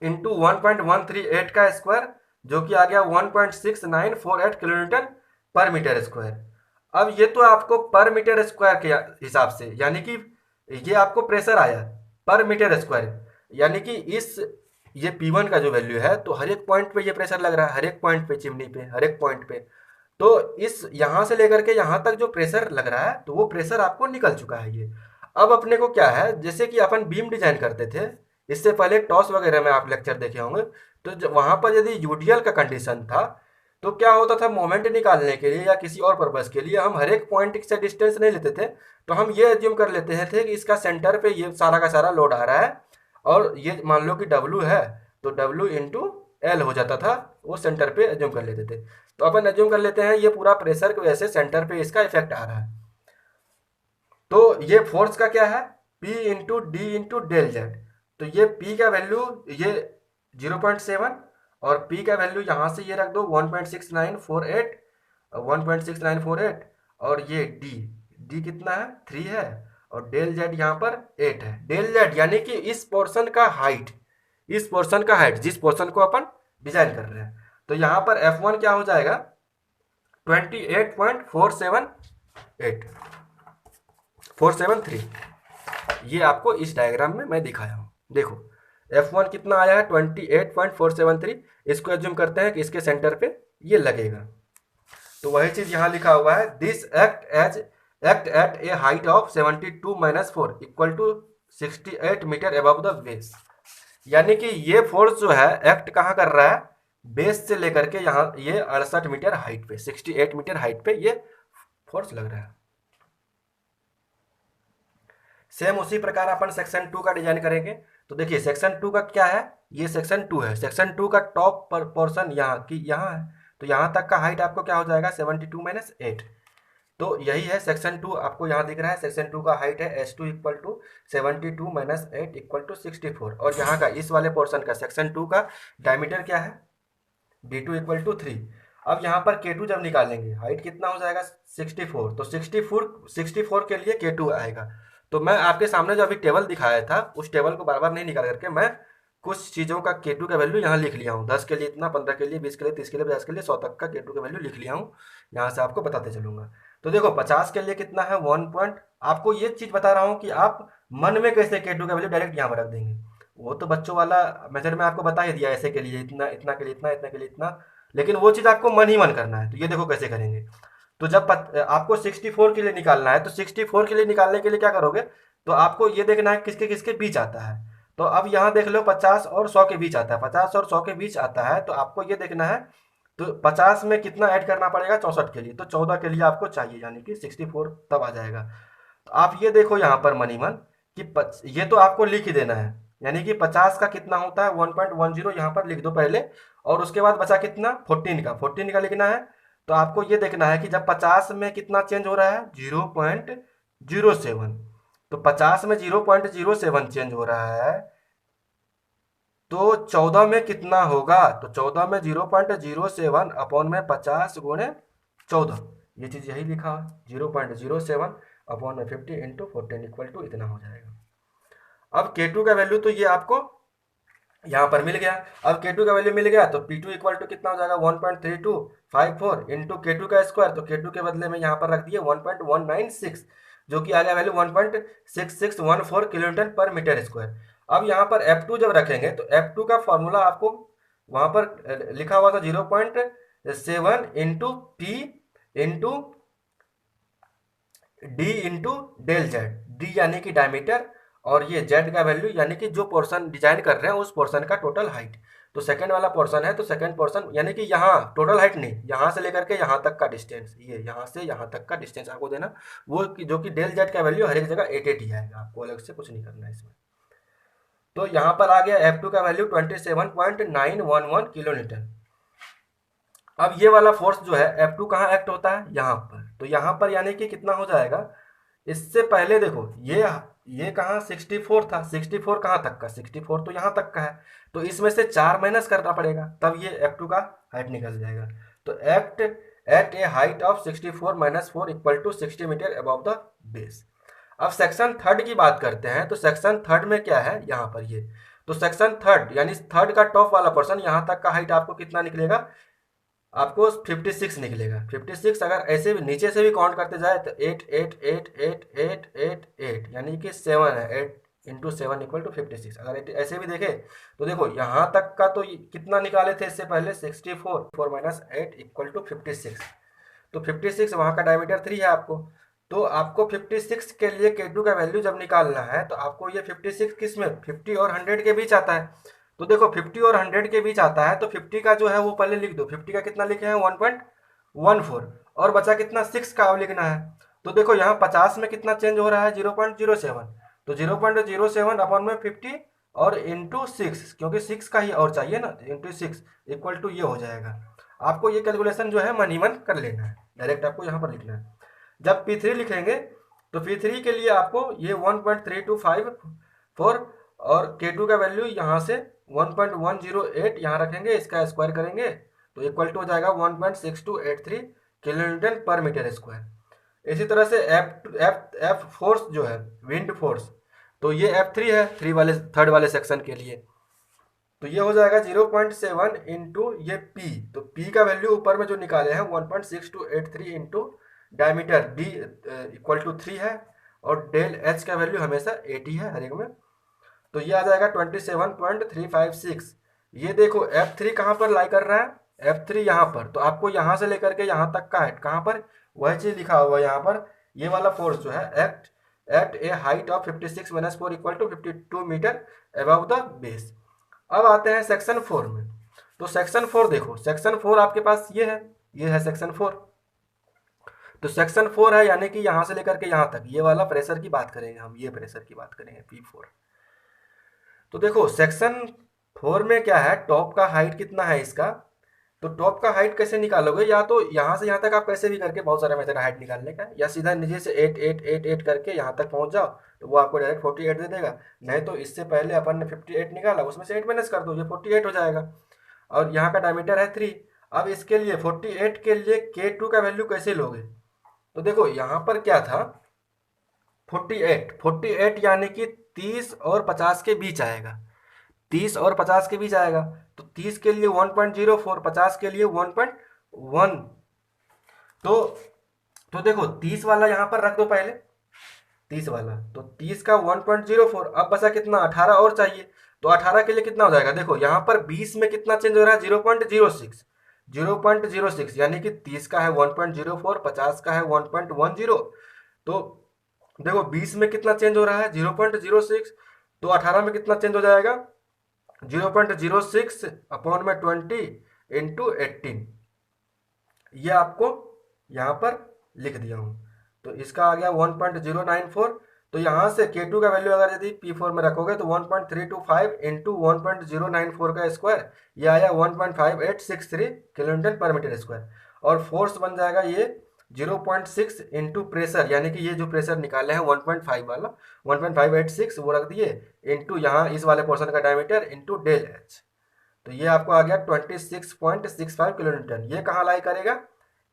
इंटू 1.138 का स्क्वायर, जो कि आ गया 1.6948 किलोन्यूटन पर मीटर स्क्वायर। अब ये तो आपको पर मीटर स्क्वायर के हिसाब से, यानी कि ये आपको प्रेशर आया पर मीटर स्क्वायर, यानी कि इस ये P1 का जो वैल्यू है, तो हर एक पॉइंट पे ये प्रेशर लग रहा है, हर एक पॉइंट पे, चिमनी पे, हर एक पॉइंट पे। तो इस यहाँ से लेकर के यहाँ तक जो प्रेशर लग रहा है, तो वो प्रेशर आपको निकल चुका है ये। अब अपने को क्या है, जैसे कि अपन बीम डिजाइन करते थे इससे पहले, टॉस वगैरह में आप लेक्चर देखे होंगे, तो वहां पर यदि यूडीएल का कंडीशन था तो क्या होता था, मोमेंट निकालने के लिए या किसी और पर्पज के लिए हम हर एक पॉइंट से डिस्टेंस नहीं लेते थे। तो हम ये एज्यूम कर लेते थे कि इसका सेंटर पे ये सारा का सारा लोड आ रहा है, और ये मान लो कि डब्ल्यू है, तो डब्ल्यू इंटू एल हो जाता था, वो सेंटर पे एज्यूम कर लेते थे। तो अपन एज्यूम कर लेते हैं ये पूरा प्रेशर की वजह से सेंटर पे इसका इफेक्ट आ रहा है। तो ये फोर्स का क्या है, P into D into del Z. तो ये P का वैल्यू ये 0.7, और P का वैल्यू यहाँ से ये रख दो 1.6948, 1.6948, और ये D कितना है, 3 है, और डेल जेड यहाँ पर 8 है। डेल जेड यानी कि इस पोर्शन का हाइट, इस पोर्शन का हाइट जिस पोर्शन को अपन डिजाइन कर रहे हैं। तो यहाँ पर F1 क्या हो जाएगा, 28.478 473। ये आपको इस डायग्राम में मैं दिखाया हूँ। देखो F1 कितना आया है, 28.473। इसको एज्यूम करते हैं कि इसके सेंटर पे ये लगेगा। तो वही चीज यहाँ लिखा हुआ है, this act at a height of 72-4 equal to 68 metre above the base. यानी कि ये फोर्स जो है एक्ट कहाँ कर रहा है, बेस से लेकर के यहाँ ये 68 मीटर हाइट पे, 68 मीटर हाइट पे ये फोर्स लग रहा है। सेम उसी प्रकार अपन सेक्शन 2 का डिजाइन करेंगे। तो देखिए सेक्शन 2 का क्या है, ये सेक्शन 2 है। सेक्शन 2 का टॉप पर पोर्शन यहाँ की यहाँ है, तो यहाँ तक का हाइट आपको क्या हो जाएगा, 72-8। तो यही है सेक्शन 2, आपको यहाँ दिख रहा है सेक्शन 2 का हाइट है S2 equal to 72-8 equal to 64। और यहाँ का इस वाले पोर्शन का सेक्शन 2 का डायमीटर क्या है, D2 इक्वल टू 3। अब यहाँ पर K2 जब निकालेंगे, हाइट कितना हो जाएगा, 64। तो 64 के लिए K2 आएगा। तो मैं आपके सामने जो अभी टेबल दिखाया था, उस टेबल को बार बार नहीं निकाल करके मैं कुछ चीज़ों का K2 का वैल्यू यहाँ लिख लिया हूँ। 10 के लिए इतना, 15 के लिए, 20 के लिए, 30 के लिए, 50 के लिए, 100 तक का K2 का वैल्यू लिख लिया हूँ। यहाँ से आपको बताते चलूंगा। तो देखो 50 के लिए कितना है, 1 पॉइंट। आपको ये चीज़ बता रहा हूँ कि आप मन में कैसे K2 का वैल्यू डायरेक्ट यहाँ पर रख देंगे। वो तो बच्चों वाला मेथड में आपको बता ही दिया, ऐसे के लिए इतना, इतना के लिए इतना, इतना के लिए इतना। लेकिन वो चीज़ आपको मन ही मन करना है। तो ये देखो कैसे करेंगे। तो जब आपको 64 के लिए निकालना है, तो 64 के लिए निकालने के लिए क्या करोगे, तो आपको ये देखना है किसके किसके बीच आता है। तो अब यहाँ देख लो 50 और 100 के बीच आता है, 50 और 100 के बीच आता है, तो आपको ये देखना है तो 50 में कितना ऐड करना पड़ेगा 64 के लिए, तो 14 के लिए आपको चाहिए, यानी कि 64 तब आ जाएगा। तो आप ये देखो यहाँ पर मनी मन कि ये तो आपको लिख ही देना है, यानी कि 50 का कितना होता है 1.10, यहाँ पर लिख दो पहले। और उसके बाद बचा कितना 14 का लिखना है। तो आपको ये देखना है कि जब 50 में कितना चेंज हो रहा है 0.07, तो 50 में 0.07 चेंज हो रहा है, तो 14 में कितना होगा, तो 14 में 0.07 अपॉन में 50 गुणे 14, ये चीज़ यही लिखा है 0.07 अपॉन में 50 इंटू 14 इक्वल टू इतना हो जाएगा। अब K2 का वैल्यू तो ये आपको यहाँ पर मिल गया। अब K2 का वैल्यू मिल गया तो P2 इक्वल टू कितना हो जाएगा 1.3254 इंटू K2 का स्क्वायर, तो K2 के बदले में यहाँ पर रख दिए 1.196, जो कि आ गया वैल्यू 1.6614 किलोमीटर पर मीटर स्क्वायर। अब यहाँ पर F2 जब रखेंगे तो F2 का फॉर्मूला आपको वहाँ पर लिखा हुआ था 0.7 into P into D into del Z, D यानी कि डायमीटर, और ये जेड का वैल्यू यानी कि जो पोर्शन डिजाइन कर रहे हैं उस पोर्शन का टोटल हाइट। तो सेकंड वाला पोर्शन है, तो सेकंड पोर्शन यानी कि यहाँ टोटल हाइट नहीं, यहाँ से लेकर के यहाँ तक का डिस्टेंस, ये यहाँ से यहाँ तक का डिस्टेंस आपको देना, वो जो कि डेल जेड का वैल्यू हर एक जगह 8 ही आएगा, आपको अलग से कुछ नहीं करना है इसमें। तो यहाँ पर आ गया F2 का वैल्यू 27.911 किलो न्यूटन। अब ये वाला फोर्स जो है F2 कहाँ एक्ट होता है, यहाँ पर। तो यहाँ पर यानी कि कितना हो जाएगा, इससे पहले देखो ये कहाँ 64 था, 64 कहाँ तक का, 64 तो यहाँ तक का है, तो इसमें से 4 माइनस करना पड़ेगा, तब ये F2 का हाइट निकल जाएगा। तो act at a height of 64 minus 4 equal to 60 metre above the base. अब सेक्शन थर्ड की बात करते हैं, तो सेक्शन थर्ड में क्या है यहाँ पर ये, तो सेक्शन थर्ड यानी थर्ड का टॉप वाला पर्सन यहाँ तक का हाइट आपको कितना निकलेगा, आपको 56 निकलेगा। 56 अगर ऐसे भी नीचे से भी काउंट करते जाए तो 8 यानी कि 7 है, 8 इंटू 7 इक्वल टू 56। अगर ऐसे भी देखे तो देखो यहाँ तक का तो कितना निकाले थे इससे पहले 64, 4 माइनस 8 इक्वल टू 56, तो 56 वहाँ का डायमीटर 3 है आपको। तो आपको 56 के लिए K2 का वैल्यू जब निकालना है तो आपको ये 56 किस में 50 और 100 के बीच आता है। तो देखो 50 और 100 के बीच आता है, तो 50 का जो है वो पहले लिख दो, 50 का कितना लिखे हैं 1.14, और बचा कितना 6 का अब लिखना है। तो देखो यहाँ 50 में कितना चेंज हो रहा है 0.07, तो 0.07 अपॉन में 50 और इंटू 6, क्योंकि 6 का ही और चाहिए ना, इंटू 6 इक्वल टू ये हो जाएगा। आपको ये कैलकुलेशन जो है मन ही मन कर लेना है, डायरेक्ट आपको यहाँ पर लिखना है। जब P3 लिखेंगे तो P3 के लिए आपको ये 1.3254 और K2 का वैल्यू यहाँ से 1.108 यहाँ रखेंगे, इसका स्क्वायर करेंगे तो इक्वल टू हो जाएगा 1.6283 kilo Newton per metre square. इसी तरह से एफ फोर्स जो है विंड फोर्स, तो ये F3 है थर्ड वाले सेक्शन के लिए, तो ये हो जाएगा 0.7 इंटू ये P, तो P का वैल्यू ऊपर में जो निकाले हैं 1.6283 into diameter D equal to 3 है, और डेल H का वैल्यू हमेशा 80 है हर एक में, तो ये आ जाएगा 27.356। ये देखो F3 कहाँ पर लाई कर रहा है, F3 यहाँ पर, तो आपको यहाँ से लेकर के यहाँ तक का हाइट कहाँ पर, वही चीज़ लिखा हुआ है यहाँ पर, ये वाला फोर्स जो है act at a height of 56 minus 4 equal to 52 metre above the base. अब आते हैं सेक्शन 4 में। तो सेक्शन 4 देखो, सेक्शन 4 आपके पास ये है सेक्शन 4। तो सेक्शन 4 है यानी कि यहाँ से लेकर के यहाँ तक, ये वाला प्रेशर की बात करेंगे हम, ये प्रेशर की बात करेंगे P4। तो देखो सेक्शन 4 में क्या है, टॉप का हाइट कितना है इसका, तो टॉप का हाइट कैसे निकालोगे, या तो यहाँ से यहाँ तक आप कैसे भी करके, बहुत सारे मेथड हाइट निकालने का, या सीधा नीचे से 8 करके यहाँ तक पहुँच जाओ तो वो आपको डायरेक्ट 48 दे देगा। नहीं तो इससे पहले अपन ने 58 निकाला, उसमें से 8 माइनस कर दो, ये 48 हो जाएगा, और यहाँ का डायमीटर है 3। अब इसके लिए 48 के लिए K2 का वैल्यू कैसे लोगे, तो देखो यहाँ पर क्या था 48 यानी कि 30 और 50 के बीच आएगा, 30 और 50 के बीच आएगा, तो 30 के लिए 1.04, 50 के लिए 1.1, तो देखो 30 वाला यहाँ पर रख दो पहले, 30 वाला, तो 30 का 1.04, अब बचा कितना 18 और चाहिए, तो 18 के लिए कितना हो जाएगा, देखो यहाँ पर 20 में कितना चेंज हो रहा है, 0.06, 0.06, यानी कि 30 का है 1.04, 50 का है 1.10। तो देखो 20 में कितना चेंज हो रहा है, 0.06, तो 18 में कितना चेंज हो जाएगा, 0.06 अपॉन में 20 इंटू 18। ये आपको यहाँ पर लिख दिया हूँ। तो इसका आ गया 1.094। तो यहाँ से K2 का वैल्यू अगर यदि P4 में रखोगे तो 1.325 इंटू 1.094 का स्क्वायर, ये आया 1.5863 किलोन्यूटन पर मीटर स्क्वायर। और फोर्स बन जाएगा ये 0.6 इंटू प्रेशर, यानी कि ये जो प्रेशर निकाले हैं 1.5 वाला 1.586 वो रख दिए, इंटू यहाँ इस वाले पोर्शन का डायमीटर इंटू डेल एच। तो ये आपको आ गया 26.65 किलोमीटर। ये कहाँ लाई करेगा,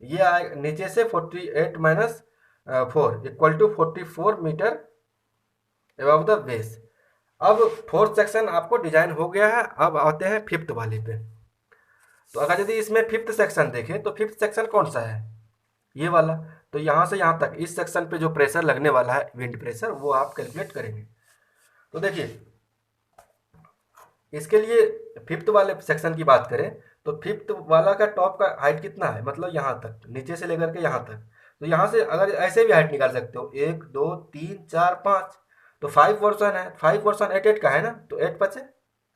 ये आए नीचे से 48 minus 4 equal to 44 metre above the base. अब फोर्थ सेक्शन आपको डिजाइन हो गया है। अब आते हैं फिफ्थ वाले पे। तो अगर यदि इसमें फिफ्थ सेक्शन देखें तो फिफ्थ सेक्शन कौन सा है, ये वाला। तो यहाँ से यहाँ तक इस सेक्शन पे जो प्रेशर लगने वाला है, विंड प्रेशर, वो आप कैलकुलेट करेंगे। तो देखिए इसके लिए फिफ्थ वाले सेक्शन की बात करें तो फिफ्थ वाला का टॉप का हाइट कितना है, मतलब यहाँ तक, नीचे से लेकर के यहाँ तक। तो यहाँ से अगर ऐसे भी हाइट निकाल सकते हो, 1 2 3 4 5, तो 5 पोर्शन है, 5 पोर्शन 8 8 का है ना, तो 8 पचे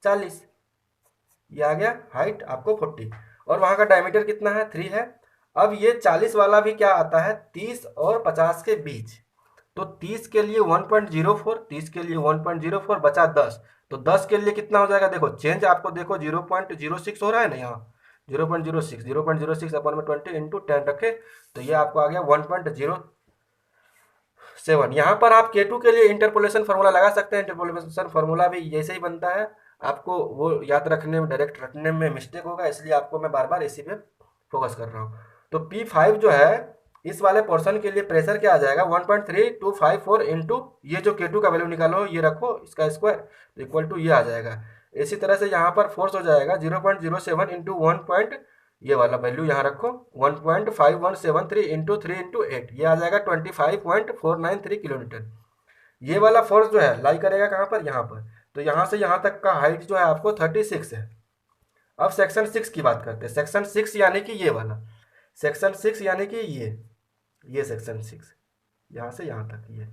40, ये आ गया हाइट आपको 40। और वहाँ का डायमीटर कितना है, 3 है। अब ये 40 वाला भी क्या आता है, 30 और 50 के बीच। तो 30 के लिए 1.04, 30 के लिए 1.04 बचा 10। तो 10 के लिए कितना हो जाएगा, देखो चेंज आपको देखो 0.06 हो रहा है ना यहाँ, 0.06 अपन में 20 इंटू 10 रखे, तो ये आपको आ गया 1.07। यहाँ पर आप K2 के लिए इंटरपोलेशन फार्मूला लगा सकते हैं। इंटरपोलेशन फार्मूला भी जैसे ही बनता है, आपको वो याद रखने में, डायरेक्ट रखने में मिस्टेक होगा, इसलिए आपको मैं बार बार इसी पे फोकस कर रहा हूँ। तो P5 जो है इस वाले पोर्शन के लिए प्रेशर क्या आ जाएगा, 1.3254 इंटू ये जो K2 का वैल्यू निकालो ये रखो इसका स्क्वायर इक्वल टू ये आ जाएगा। इसी तरह से यहाँ पर फोर्स हो जाएगा 0.07 इंटू 1. ये वाला वैल्यू यहाँ रखो 1.5173 इंटू 3 इंटू 8, ये आ जाएगा 25.493 किलोमीटर। ये वाला फोर्स जो है लाई करेगा कहाँ पर, यहाँ पर। तो यहाँ से यहाँ तक का हाइट जो है आपको 36 है। अब सेक्शन 6 की बात करते हैं। सेक्शन 6 यानी कि ये वाला सेक्शन 6, यानी कि ये सेक्शन 6 यहाँ से यहाँ तक ये।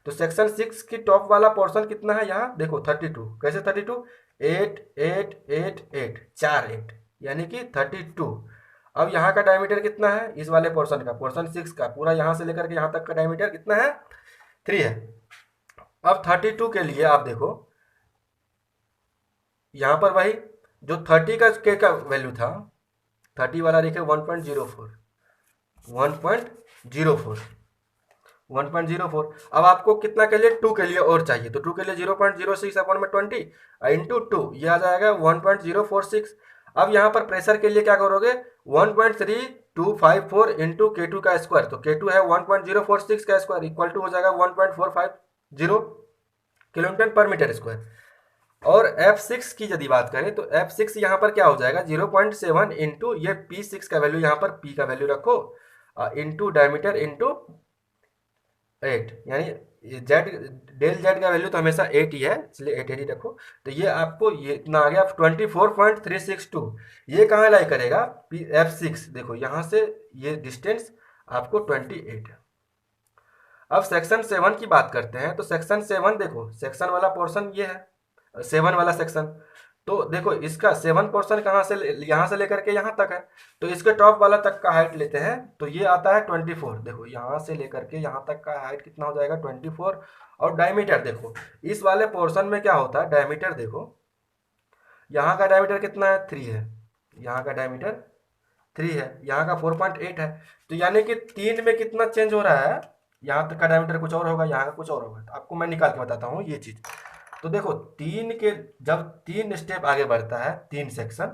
तो सेक्शन 6 की टॉप वाला पोर्शन कितना है, यहाँ देखो 32। कैसे 32, 8 8 8 8 4 8, यानी कि 32। अब यहाँ का डायमीटर कितना है, इस वाले पोर्शन का, पोर्शन 6 का पूरा यहाँ से लेकर के यहाँ तक का डायमीटर कितना है, 3 है। अब 32 के लिए आप देखो यहाँ पर वही जो 30 का के का वैल्यू था, 30 वाला लिखे 1.04, 1.04, 1.04। अब आपको कितना के लिए, 2 के लिए और चाहिए, तो 2 के लिए 0.06 अपॉन में 20 इंटू 2, ये आ जाएगा 1.046। अब यहाँ पर प्रेशर के लिए क्या करोगे, 1.3254 इंटू K2 का स्क्वायर। तो K2 है 1.046 का स्क्वायर इक्वल टू हो जाएगा 1.450 किलोमीटर पर मीटर स्क्वायर। और F6 की यदि बात करें तो F6 यहाँ पर क्या हो जाएगा, 0.7 इंटू ये P6 का वैल्यू, यहाँ पर P का वैल्यू रखो इंटू डायमीटर इंटू 8, यानी जेड, डेल जेड का वैल्यू तो हमेशा 8 ही है, इसलिए 8 ही रखो। तो ये आपको ये इतना आ गया 24.362। ये कहाँ लाई करेगा, F6 देखो यहाँ से ये डिस्टेंस आपको 28 है। अब सेक्शन 7 की बात करते हैं। तो सेक्शन 7 देखो, सेक्शन वाला पोर्शन ये है, 7 वाला सेक्शन। तो देखो इसका 7 पोर्शन कहाँ से, यहाँ से लेकर के यहाँ तक है। तो इसके टॉप वाला तक का हाइट लेते हैं, तो ये आता है 24। देखो यहाँ से लेकर के यहाँ तक का हाइट कितना हो जाएगा, 24। और डायमीटर देखो इस वाले पोर्शन में क्या होता है, डायमीटर देखो यहाँ का डायमीटर कितना है, 3 है, यहाँ का डायमीटर 3 है, यहाँ का 4.8 है। तो यानी कि 3 में कितना चेंज हो रहा है, यहाँ तक का डायमीटर कुछ और होगा, यहाँ का कुछ और होगा। तो आपको मैं निकाल के बताता हूँ ये चीज़। तो देखो 3 के जब 3 स्टेप आगे बढ़ता है, 3 सेक्शन,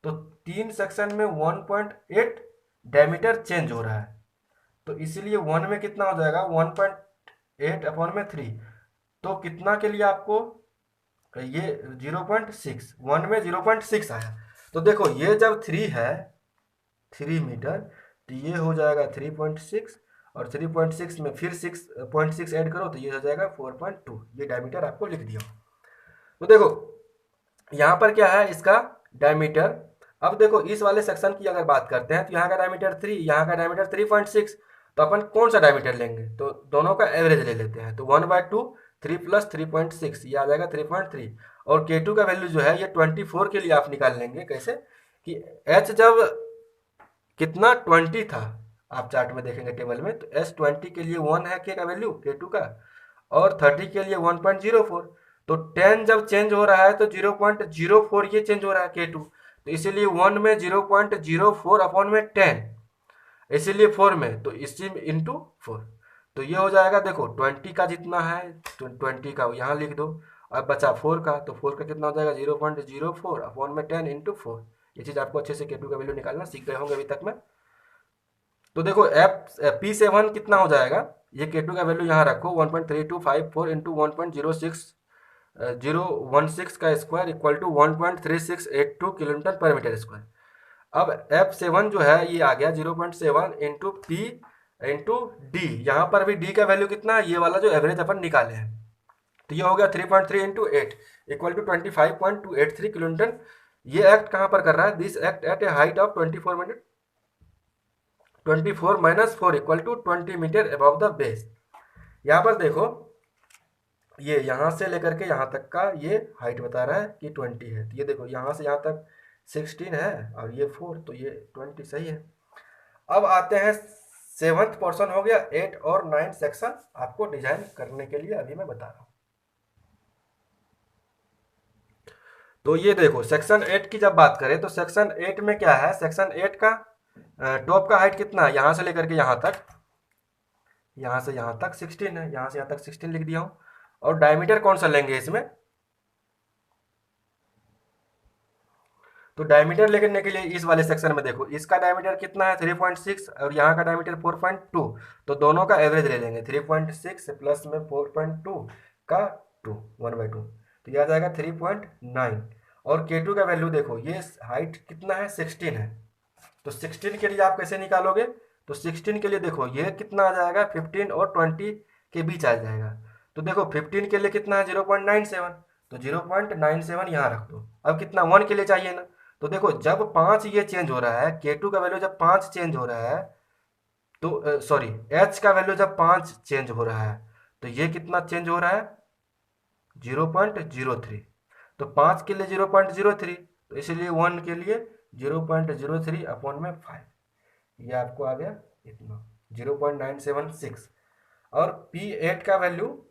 तो 3 सेक्शन में 1.8 डायमीटर चेंज हो रहा है। तो इसीलिए 1 में कितना हो जाएगा, 1.8 अपॉन में 3। तो कितना के लिए आपको ये 0.6, 1 में 0.6 आया। तो देखो ये जब 3 है, 3 मीटर, तो ये हो जाएगा 3.6, और 3.6 में फिर 6.6 ऐड करो तो ये हो जाएगा 4.2। ये डायमीटर आपको लिख दिया। तो देखो यहाँ पर क्या है इसका डायमीटर। अब देखो इस वाले सेक्शन की अगर बात करते हैं तो यहाँ का डायमीटर 3, यहाँ का डायमीटर 3.6। तो अपन कौन सा डायमीटर लेंगे, तो दोनों का एवरेज ले लेते हैं। तो 1/2 3 + 3.6 ये आ जाएगा 3.3। और K2 का वैल्यू जो है ये 24 के लिए आप निकाल लेंगे कैसे, कि H जब कितना 20 था, आप चार्ट में देखेंगे टेबल में, तो एस 20 के लिए 1 है के का वैल्यू K2 का, और 30 के लिए 1.04। तो 10 जब चेंज हो रहा है तो 0.04 ये चेंज हो रहा है K2, तो इसीलिए 1 में 0.04 अपॉन में 10, इसीलिए 4 में, तो इसी में इंटू 4। तो ये हो जाएगा, देखो 20 का जितना है 20 का यहाँ लिख दो। अब बचा 4 का, तो 4 का कितना हो जाएगा 0.04 अपॉन में 10 इंटू 4। ये चीज़ आपको अच्छे से K2 का वैल्यू निकालना सीख गए होंगे अभी तक में। तो देखो एफ P7 कितना हो जाएगा, ये K2 का वैल्यू यहाँ रखो 1.3254 इंटू 1.06 का स्क्वायर इक्वल टू 1.3682 किलोमीटर पर मीटर स्क्वायर। अब F7 जो है ये आ गया 0.7 इंटू पी इंटू डी। यहाँ पर भी डी का वैल्यू कितना है, ये वाला जो एवरेज अपन निकाले हैं, तो ये हो गया 3.3 इंटू 8 इक्वल टू 25.283 किलोमीटर। ये एक्ट कहाँ पर कर रहा है, this act at a height of 24 minus 4 equal to 20 metre above the base. यहाँ पर देखो ये यहाँ से लेकर के यहाँ तक का ये हाइट बता रहा है कि 20 है, तो ये देखो यहाँ से यहाँ तक 16 है और ये 4, तो ये 20 सही है। अब आते हैं 7th पोर्शन हो गया, 8 और 9 सेक्शन आपको डिजाइन करने के लिए अभी मैं बता रहा हूँ। तो ये देखो सेक्शन 8 की जब बात करें तो सेक्शन 8 में क्या है, सेक्शन 8 का टॉप का हाइट कितना है, यहाँ से लेकर के यहाँ तक, यहाँ से यहाँ तक 16 है, यहाँ से यहाँ तक 16 लिख दिया हूँ। और डायमीटर कौन सा लेंगे इसमें, तो डायमीटर लेने के लिए इस वाले सेक्शन में देखो इसका डायमीटर कितना है 3.6 और यहाँ का डायमीटर 4.2। तो दोनों का एवरेज ले लेंगे, 3.6 प्लस में 4.2 का 2 1/2, तो यह आ जाएगा 3.9। और K2 का वैल्यू देखो ये हाइट कितना है 16 है, तो 16 के लिए आप कैसे निकालोगे, तो 16 के लिए देखो ये कितना आ जाएगा 15 और 20 के बीच आ जाएगा। तो देखो 15 के लिए कितना है 0.97, तो 0.97 यहाँ रख दो। अब कितना 1 के लिए चाहिए ना, तो देखो जब 5 ये चेंज हो रहा है, K2 का वैल्यू जब 5 चेंज हो रहा है, तो सॉरी H का वैल्यू जब 5 चेंज हो रहा है, तो ये कितना चेंज हो रहा है 0.03। तो 5 के लिए 0.03, तो इसलिए 1 के लिए 0.03 अपॉन में 5, ये आपको आ गया इतना 0.976। और P8 का वैल्यू,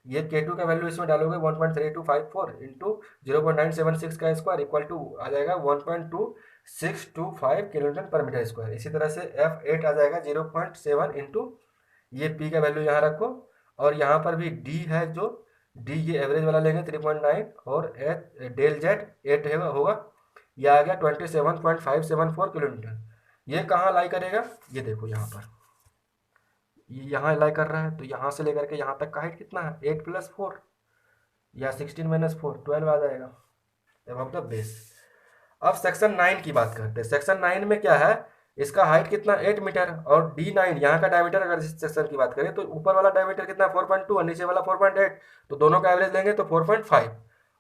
ये K2 का वैल्यू इसमें डालोगे 1.3254 इंटू 0.976 का स्क्वायर इक्वल टू आ जाएगा 1.2625 किलोमीटर पर मीटर स्क्वायर। इसी तरह से F8 आ जाएगा 0.7 इंटू ये P का वैल्यू यहाँ रखो, और यहाँ पर भी D है, जो D ये एवरेज वाला लेंगे 3.9, और डेल जेड 8 होगा, ये आ गया 27.574 किलोमीटर। ये कहाँ लाई करेगा, ये देखो यहाँ पर ये यहाँ लाई कर रहा है, तो यहाँ से लेकर के यहाँ तक का हाइट कितना है 8 + 4 या 16 - 4 12 आ जाएगा अबव द बेस। अब सेक्शन 9 की बात करते हैं। सेक्शन 9 में क्या है, इसका हाइट कितना 8 मीटर, और D9 यहाँ का डायमीटर, अगर इस सेक्शन की बात करें तो ऊपर वाला डायमीटर कितना 4.2 और नीचे वाला 4.8, तो दोनों का एवरेज लेंगे तो 4.5।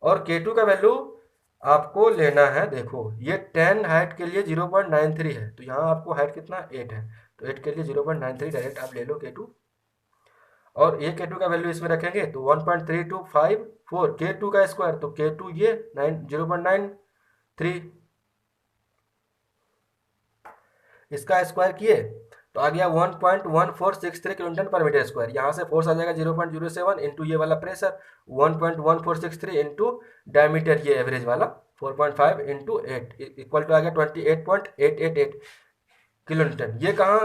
और K2 का वैल्यू आपको लेना है, देखो ये 10 हाइट के लिए 0.93 है, तो यहाँ आपको हाइट कितना 8 है, तो 8 के लिए 0.93 डायरेक्ट आप ले लो K2। और ये K2 का वैल्यू इसमें रखेंगे तो 1.3254 K2 का स्क्वायर, तो K2 ये 0.93 इसका स्क्वायर किए तो आ गया 1.1463 किलोमीटर पर मीटर स्क्वायर। यहाँ से फोर्स आ जाएगा 0.07 इंटू ये वाला प्रेशर 1.1463 इंटू डायमीटर ये एवरेज वाला 4.5 इंटू 8 इक्वल टू आ गया 28.888 किलोमीटर। ये कहाँ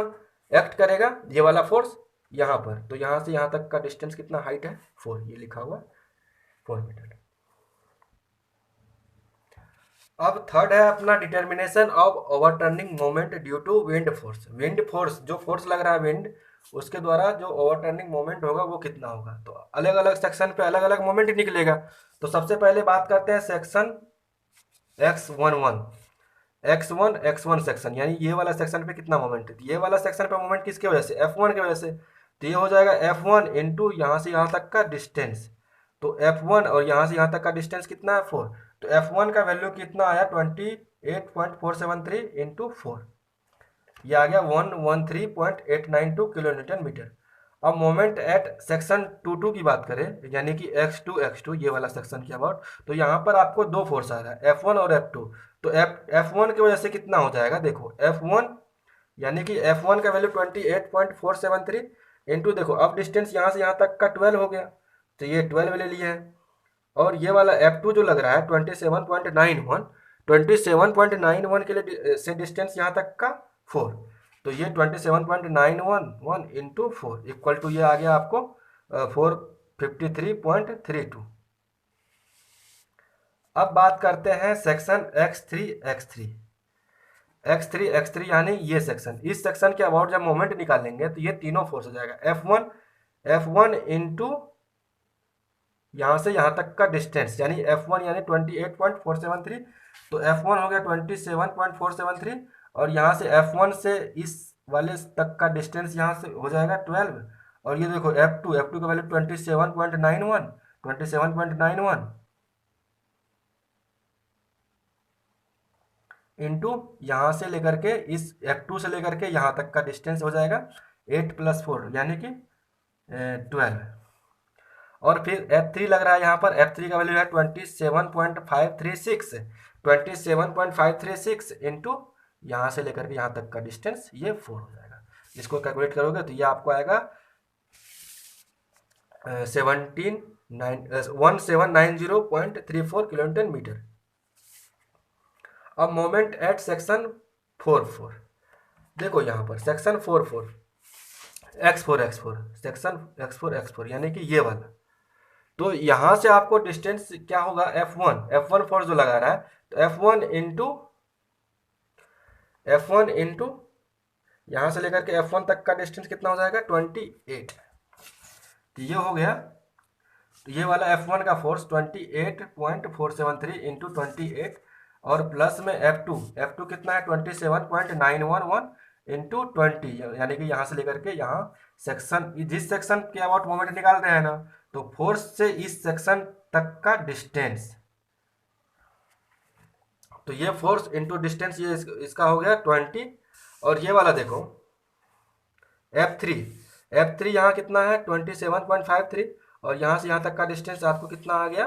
एक्ट करेगा ये वाला फोर्स, यहाँ पर, तो यहाँ से यहाँ तक का डिस्टेंस कितना हाइट है 4, ये लिखा हुआ 4 मीटर। अब थर्ड है अपना determination of overturning moment due to wind force. Wind force जो फोर्स लग रहा है विंड, उसके द्वारा जो ओवरटर्निंग मोमेंट होगा वो कितना होगा, तो अलग अलग सेक्शन पे अलग अलग मोमेंट निकलेगा। तो सबसे पहले बात करते हैं सेक्शन X11 X1 सेक्शन, यानी ये वाला सेक्शन पे कितना मोमेंट है, ये वाला सेक्शन पे मोमेंट किसके वजह से F1 की वजह से, तो ये हो जाएगा F1 इंटू यहाँ से यहाँ तक का डिस्टेंस, तो F1 और यहाँ से यहाँ तक का डिस्टेंस कितना है 4, तो F1 का वैल्यू कितना आया 28.473 इंटू 4, ये आ गया 113.892 किलोमीटर मीटर। अब मोमेंट एट सेक्शन 22 की बात करें, यानी कि x2 ये वाला सेक्शन की अबाउट, तो यहाँ पर आपको दो फोर्स आ रहा है F1 और F2। तो F1 की वजह से कितना हो जाएगा, देखो F1 यानी कि F1 का वैल्यू 28.473 इंटू, देखो अब डिस्टेंस यहाँ से यहाँ तक का 12 हो गया, तो ये 12 ले लिया है। और ये वाला F2 जो लग रहा है 27.91 के लिए से डिस्टेंस यहाँ तक का 4, तो ये 27.911 इंटू 4 इक्वल टू ये आ गया आपको 453.32। अब बात करते हैं सेक्शन x3 यानी ये सेक्शन, इस सेक्शन के अबाउट जब मोमेंट निकालेंगे तो ये तीनों फोर्स हो जाएगा F1 इंटू यहाँ से यहाँ तक का डिस्टेंस, यानी F1 यानी 28.473, तो F1 हो गया 27.473, और यहाँ से F1 से इस वाले तक का डिस्टेंस यहाँ से हो जाएगा 12, और ये देखो F2 का वैल्यू 27.91 इंटू यहाँ से लेकर के इस F2 से लेकर के यहाँ तक का डिस्टेंस हो जाएगा 8 + 4 यानी कि 12, और फिर F3 लग रहा है यहाँ पर, F3 का वैल्यू है 27.536 इंटू यहाँ से लेकर के यहाँ तक का डिस्टेंस ये 4 हो जाएगा। इसको कैलकुलेट करोगे तो ये आपको आएगा 1790.34 किलोमीटर मीटर। अब मोमेंट एट सेक्शन 4 देखो यहाँ पर सेक्शन 4 x4 सेक्शन x4 यानी कि ये वाला, तो यहाँ से आपको डिस्टेंस क्या होगा F1 फोर्स जो लगा रहा है, तो F1 इंटू यहाँ से लेकर के F1 तक का डिस्टेंस कितना हो जाएगा 28, तो ये हो गया, तो ये वाला F1 का फोर्स 28.473 इंटू 28, और प्लस में F2 कितना है 27.911 इंटू 20, यानी कि यहाँ से लेकर के यहाँ सेक्शन, जिस सेक्शन के अबाउट मोमेंट निकाल रहे हैं ना, तो फोर्स से इस सेक्शन तक का डिस्टेंस, तो ये फोर्स इंटू डिस्टेंस ये इसका हो गया 20, और ये वाला देखो F3 यहाँ कितना है 27.53, और यहाँ से यहाँ तक का डिस्टेंस आपको कितना आ गया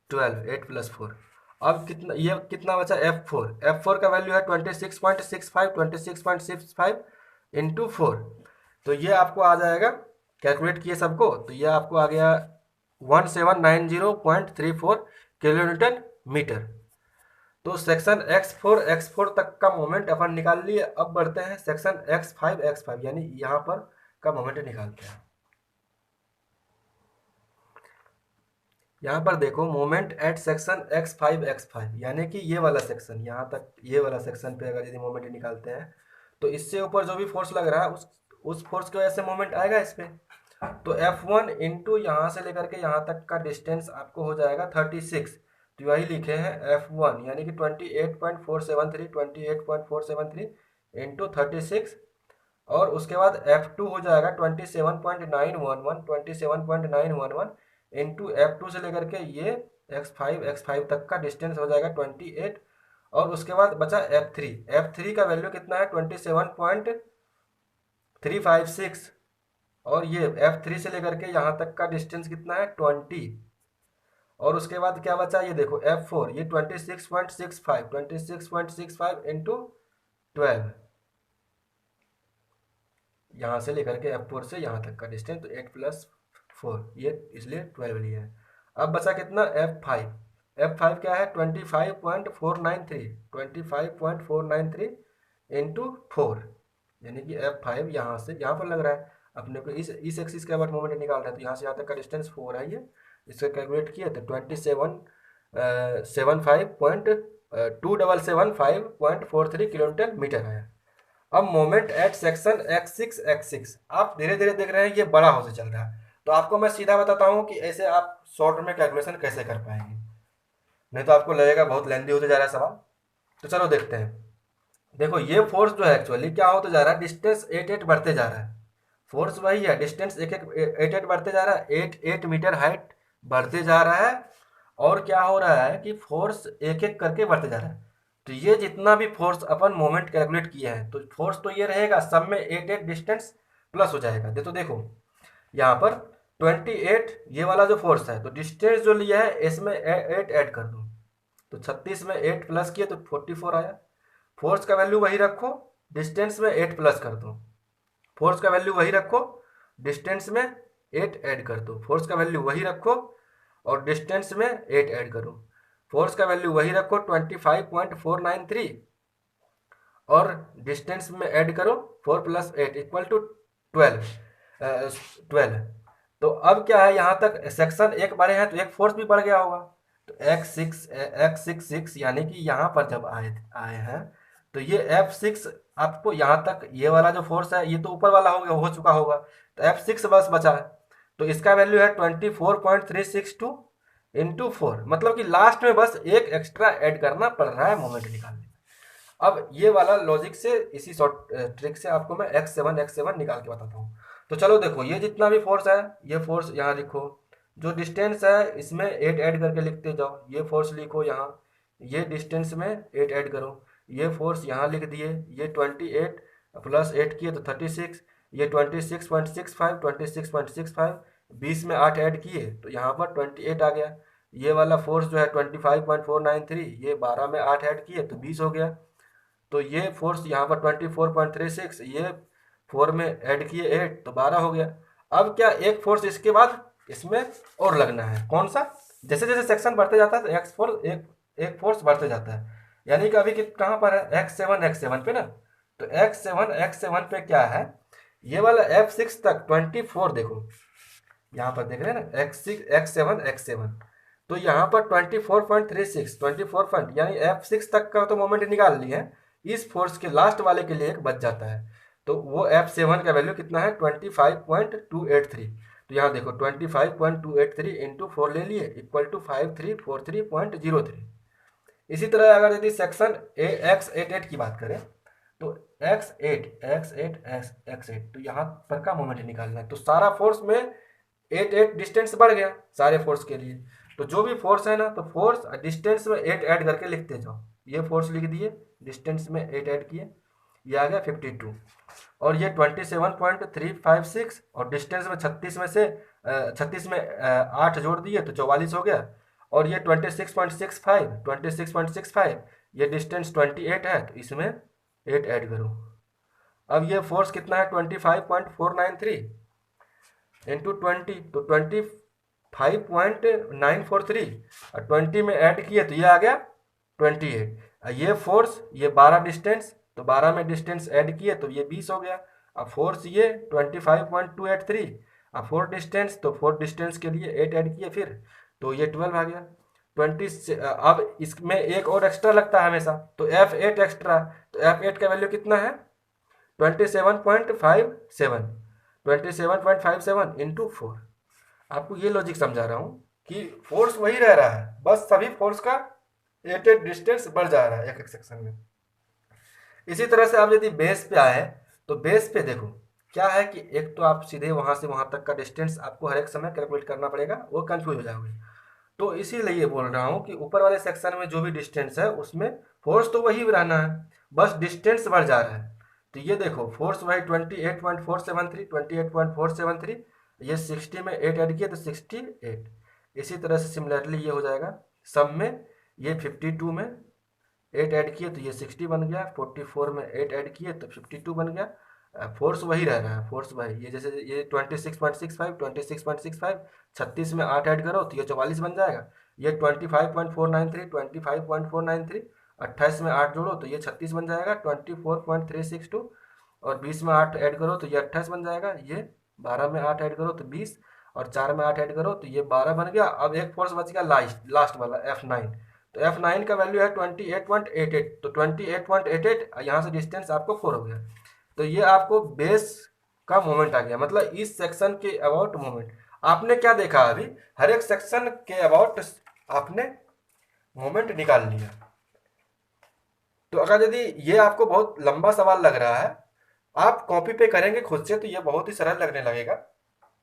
12, 8 + 4। अब कितना बचा F4 का वैल्यू है 26.65 इंटू 4, तो ये आपको आ जाएगा, कैलकुलेट किए सबको, तो ये आपको आ गया 1790.34 किलोमीटर मीटर। तो सेक्शन x4 तक का मोमेंट अपन निकाल लिए। अब बढ़ते हैं सेक्शन x5 यानी यहाँ पर का मोमेंट निकालते हैं। यहाँ पर देखो मोमेंट एट सेक्शन x5 यानी कि ये वाला सेक्शन, यहाँ तक ये वाला सेक्शन पे अगर यदि मोमेंट निकालते हैं तो इससे ऊपर जो भी फोर्स लग रहा है उस फोर्स की वजह से मोमेंट आएगा इस पे, तो F1 इंटू यहाँ से लेकर के यहाँ तक का डिस्टेंस आपको हो जाएगा 36, तो वही लिखे हैं F1 यानी कि 28.473 इंटू 36, और उसके बाद F2 हो जाएगा 27.911 इंटू F2 से लेकर के ये x5 तक का डिस्टेंस हो जाएगा 28, और उसके बाद बचा F3 का वैल्यू कितना है 27.356, और ये F3 से लेकर के यहाँ तक का डिस्टेंस कितना है 20, और उसके बाद क्या बचा ये देखो F4 ये 26.65 इंटू 12, यहाँ से लेकर के F4 से यहाँ तक का डिस्टेंस, तो 8 + 4 ये इसलिए 12 लिया है। अब बचा कितना F5 क्या है 25.493 इंटू 4, यानी कि F5 यहाँ से यहाँ पर लग रहा है, अपने को इस एक्सिस के अबाउट मोमेंट निकाल रहा है, तो यहाँ से यहाँ तक का डिस्टेंस 4 है, ये इसको कैलकुलेट किया तो 2775.43 किलोमीटर मीटर है। अब मोमेंट एट सेक्शन x6 आप धीरे धीरे देख रहे हैं ये बड़ा होते चल रहा है, तो आपको मैं सीधा बताता हूँ कि ऐसे आप शॉर्ट में कैलकुलेशन कैसे कर पाएंगे, नहीं तो आपको लगेगा बहुत लेंदी होते जा रहा है सवाल। तो चलो देखते हैं। देखो ये फोर्स जो है एक्चुअली क्या होते जा रहा है, डिस्टेंस 8 बढ़ते जा रहा है, फोर्स वही है, डिस्टेंस 8 बढ़ते जा रहा है, 8 मीटर हाइट बढ़ते जा रहा है। और क्या हो रहा है कि फोर्स एक एक करके बढ़ते जा रहा है। तो ये जितना भी फोर्स अपन मोमेंट कैलकुलेट किया है, तो फोर्स तो ये रहेगा, सब में एट एट डिस्टेंस प्लस हो जाएगा। तो देखो यहाँ पर 28 ये वाला जो फोर्स है, तो डिस्टेंस जो लिया है इसमें 8 ऐड कर दो, तो 36 में 8 प्लस किए तो 44 आया। फोर्स का वैल्यू वही रखो, डिस्टेंस में 8 प्लस कर दो। फोर्स का वैल्यू वही रखो, डिस्टेंस में 8 ऐड कर दो। फोर्स का वैल्यू वही रखो और डिस्टेंस में 8 ऐड करो। फोर्स का वैल्यू वही रखो 25.493 और डिस्टेंस में ऐड करो 4 प्लस 8 इक्वल टू 12। तो अब क्या है, यहाँ तक सेक्शन एक बढ़े हैं तो एक फोर्स भी बढ़ गया होगा। तो x6 यानी कि यहाँ पर जब आए आए हैं तो ये F6 आपको यहाँ तक ये वाला जो फोर्स है ये तो ऊपर वाला हो चुका होगा, तो F6 बस बचा है। तो इसका वैल्यू है 24.362 इंटू 4, मतलब कि लास्ट में बस एक एक्स्ट्रा ऐड करना पड़ रहा है मोमेंट निकालने। अब ये वाला लॉजिक से, इसी शॉर्ट ट्रिक से आपको मैं x7 निकाल के बताता हूँ। तो चलो देखो, ये जितना भी फोर्स है ये फोर्स यहाँ लिखो, जो डिस्टेंस है इसमें 8 ऐड करके लिखते जाओ, ये फोर्स लिखो यहाँ, ये डिस्टेंस में 8 ऐड करो, ये फोर्स यहाँ लिख दिए, ये 28 प्लस 8 किए तो 36, ये 26.65 20 में 8 ऐड किए तो यहाँ पर 28 आ गया। ये वाला फोर्स जो है 25.493, ये 12 में 8 ऐड किए तो 20 हो गया। तो ये फोर्स यहाँ पर 24.36, ये 4 में ऐड किए 8 तो 12 हो गया। अब क्या, एक फोर्स इसके बाद इसमें और लगना है, कौन सा? जैसे जैसे सेक्शन बढ़ते जाता है तो एक्स फोर्स एक फोर्स बढ़ते जाता है। यानी कि अभी कहाँ पर है, x7 पे ना। तो x7 पे क्या है, ये वाला F6 तक 24, देखो यहाँ पर देख रहे हैं ना, x7 तो यहाँ पर 24.36 यानी F6 तक का तो मोमेंट निकाल लिए हैं, इस फोर्स के लास्ट वाले के लिए एक बच जाता है। तो वो F7 का वैल्यू कितना है, 25.283। तो यहाँ देखो 25.283 इंटू 4 ले लिए इक्वल टू 5343.03। इसी तरह अगर यदि सेक्शन x88 की बात करें तो x8 तो यहाँ पर का मोमेंट निकालना है। तो सारा फोर्स में 8 डिस्टेंस बढ़ गया सारे फोर्स के लिए। तो जो भी फोर्स है ना, तो फोर्स डिस्टेंस में 8 ऐड करके लिखते जाओ। ये फोर्स लिख दिए, डिस्टेंस में 8 ऐड किए, ये आ गया 52। और ये 27.356 और डिस्टेंस में 36 में 8 जोड़ दिए तो 44 हो गया। और ये 26.65 ये डिस्टेंस 28 है तो इसमें 8 ऐड करो। अब ये फोर्स कितना है, 25.493 इंटू 20 तो 25.943 और 20 में ऐड किए तो ये आ गया 28। ये फोर्स, ये 12 डिस्टेंस, तो 12 में डिस्टेंस ऐड किए तो ये 20 हो गया। अब फोर्स ये 25.283, अब 4 डिस्टेंस, तो 4 डिस्टेंस के लिए 8 ऐड किए फिर तो ये 12 आ गया। 20 अब इसमें एक और एक्स्ट्रा लगता है हमेशा, तो F8 एक्स्ट्रा। तो F8 का वैल्यू कितना है, 27.57 इंटू 4। आपको ये लॉजिक समझा रहा हूँ कि फोर्स वही रह रहा है, बस सभी फोर्स का 8 डिस्टेंस बढ़ जा रहा है एक एक सेक्शन में। इसी तरह से आप यदि बेस पे आए तो बेस पे देखो क्या है कि एक तो आप सीधे वहां से वहां तक का डिस्टेंस आपको हर एक समय कैलकुलेट करना पड़ेगा, वो कंफ्यूज हो जाओगे। तो इसीलिए बोल रहा हूँ कि ऊपर वाले सेक्शन में जो भी डिस्टेंस है उसमें फोर्स तो वही रहना है, बस डिस्टेंस बढ़ जा रहा है। तो ये देखो फोर्स वही 28.473, ये 60 में 8 ऐड किया तो 68। इसी तरह से सिमिलरली ये हो जाएगा, सब में ये 52 में 8 ऐड किए तो ये 60 बन गया, 44 में 8 ऐड किए तो 52 बन गया। फोर्स वही रह रहा है, फोर्स वही, ये जैसे ये 26.65 36 में 8 ऐड करो तो ये 44 बन जाएगा। ये 25.493 28 में 8 जोड़ो तो ये 36 बन जाएगा। 24.362 और 20 में 8 ऐड करो तो ये 28 बन जाएगा। ये 12 में 8 ऐड करो तो 20 और 4 में 8 ऐड करो तो ये 12 बन गया। अब एक फोर्स बच गया लास्ट वाला F9। तो F9 का वैल्यू है 28.88, तो 28.88 यहाँ से डिस्टेंस आपको 4 हो गया। तो ये आपको बेस का मोमेंट आ गया, मतलब इस सेक्शन के अबाउट मोमेंट। आपने क्या देखा अभी, हर एक सेक्शन के अबाउट आपने मोमेंट निकाल लिया। तो अगर यदि ये आपको बहुत लंबा सवाल लग रहा है, आप कॉपी पे करेंगे खुद से तो ये बहुत ही सरल लगने लगेगा।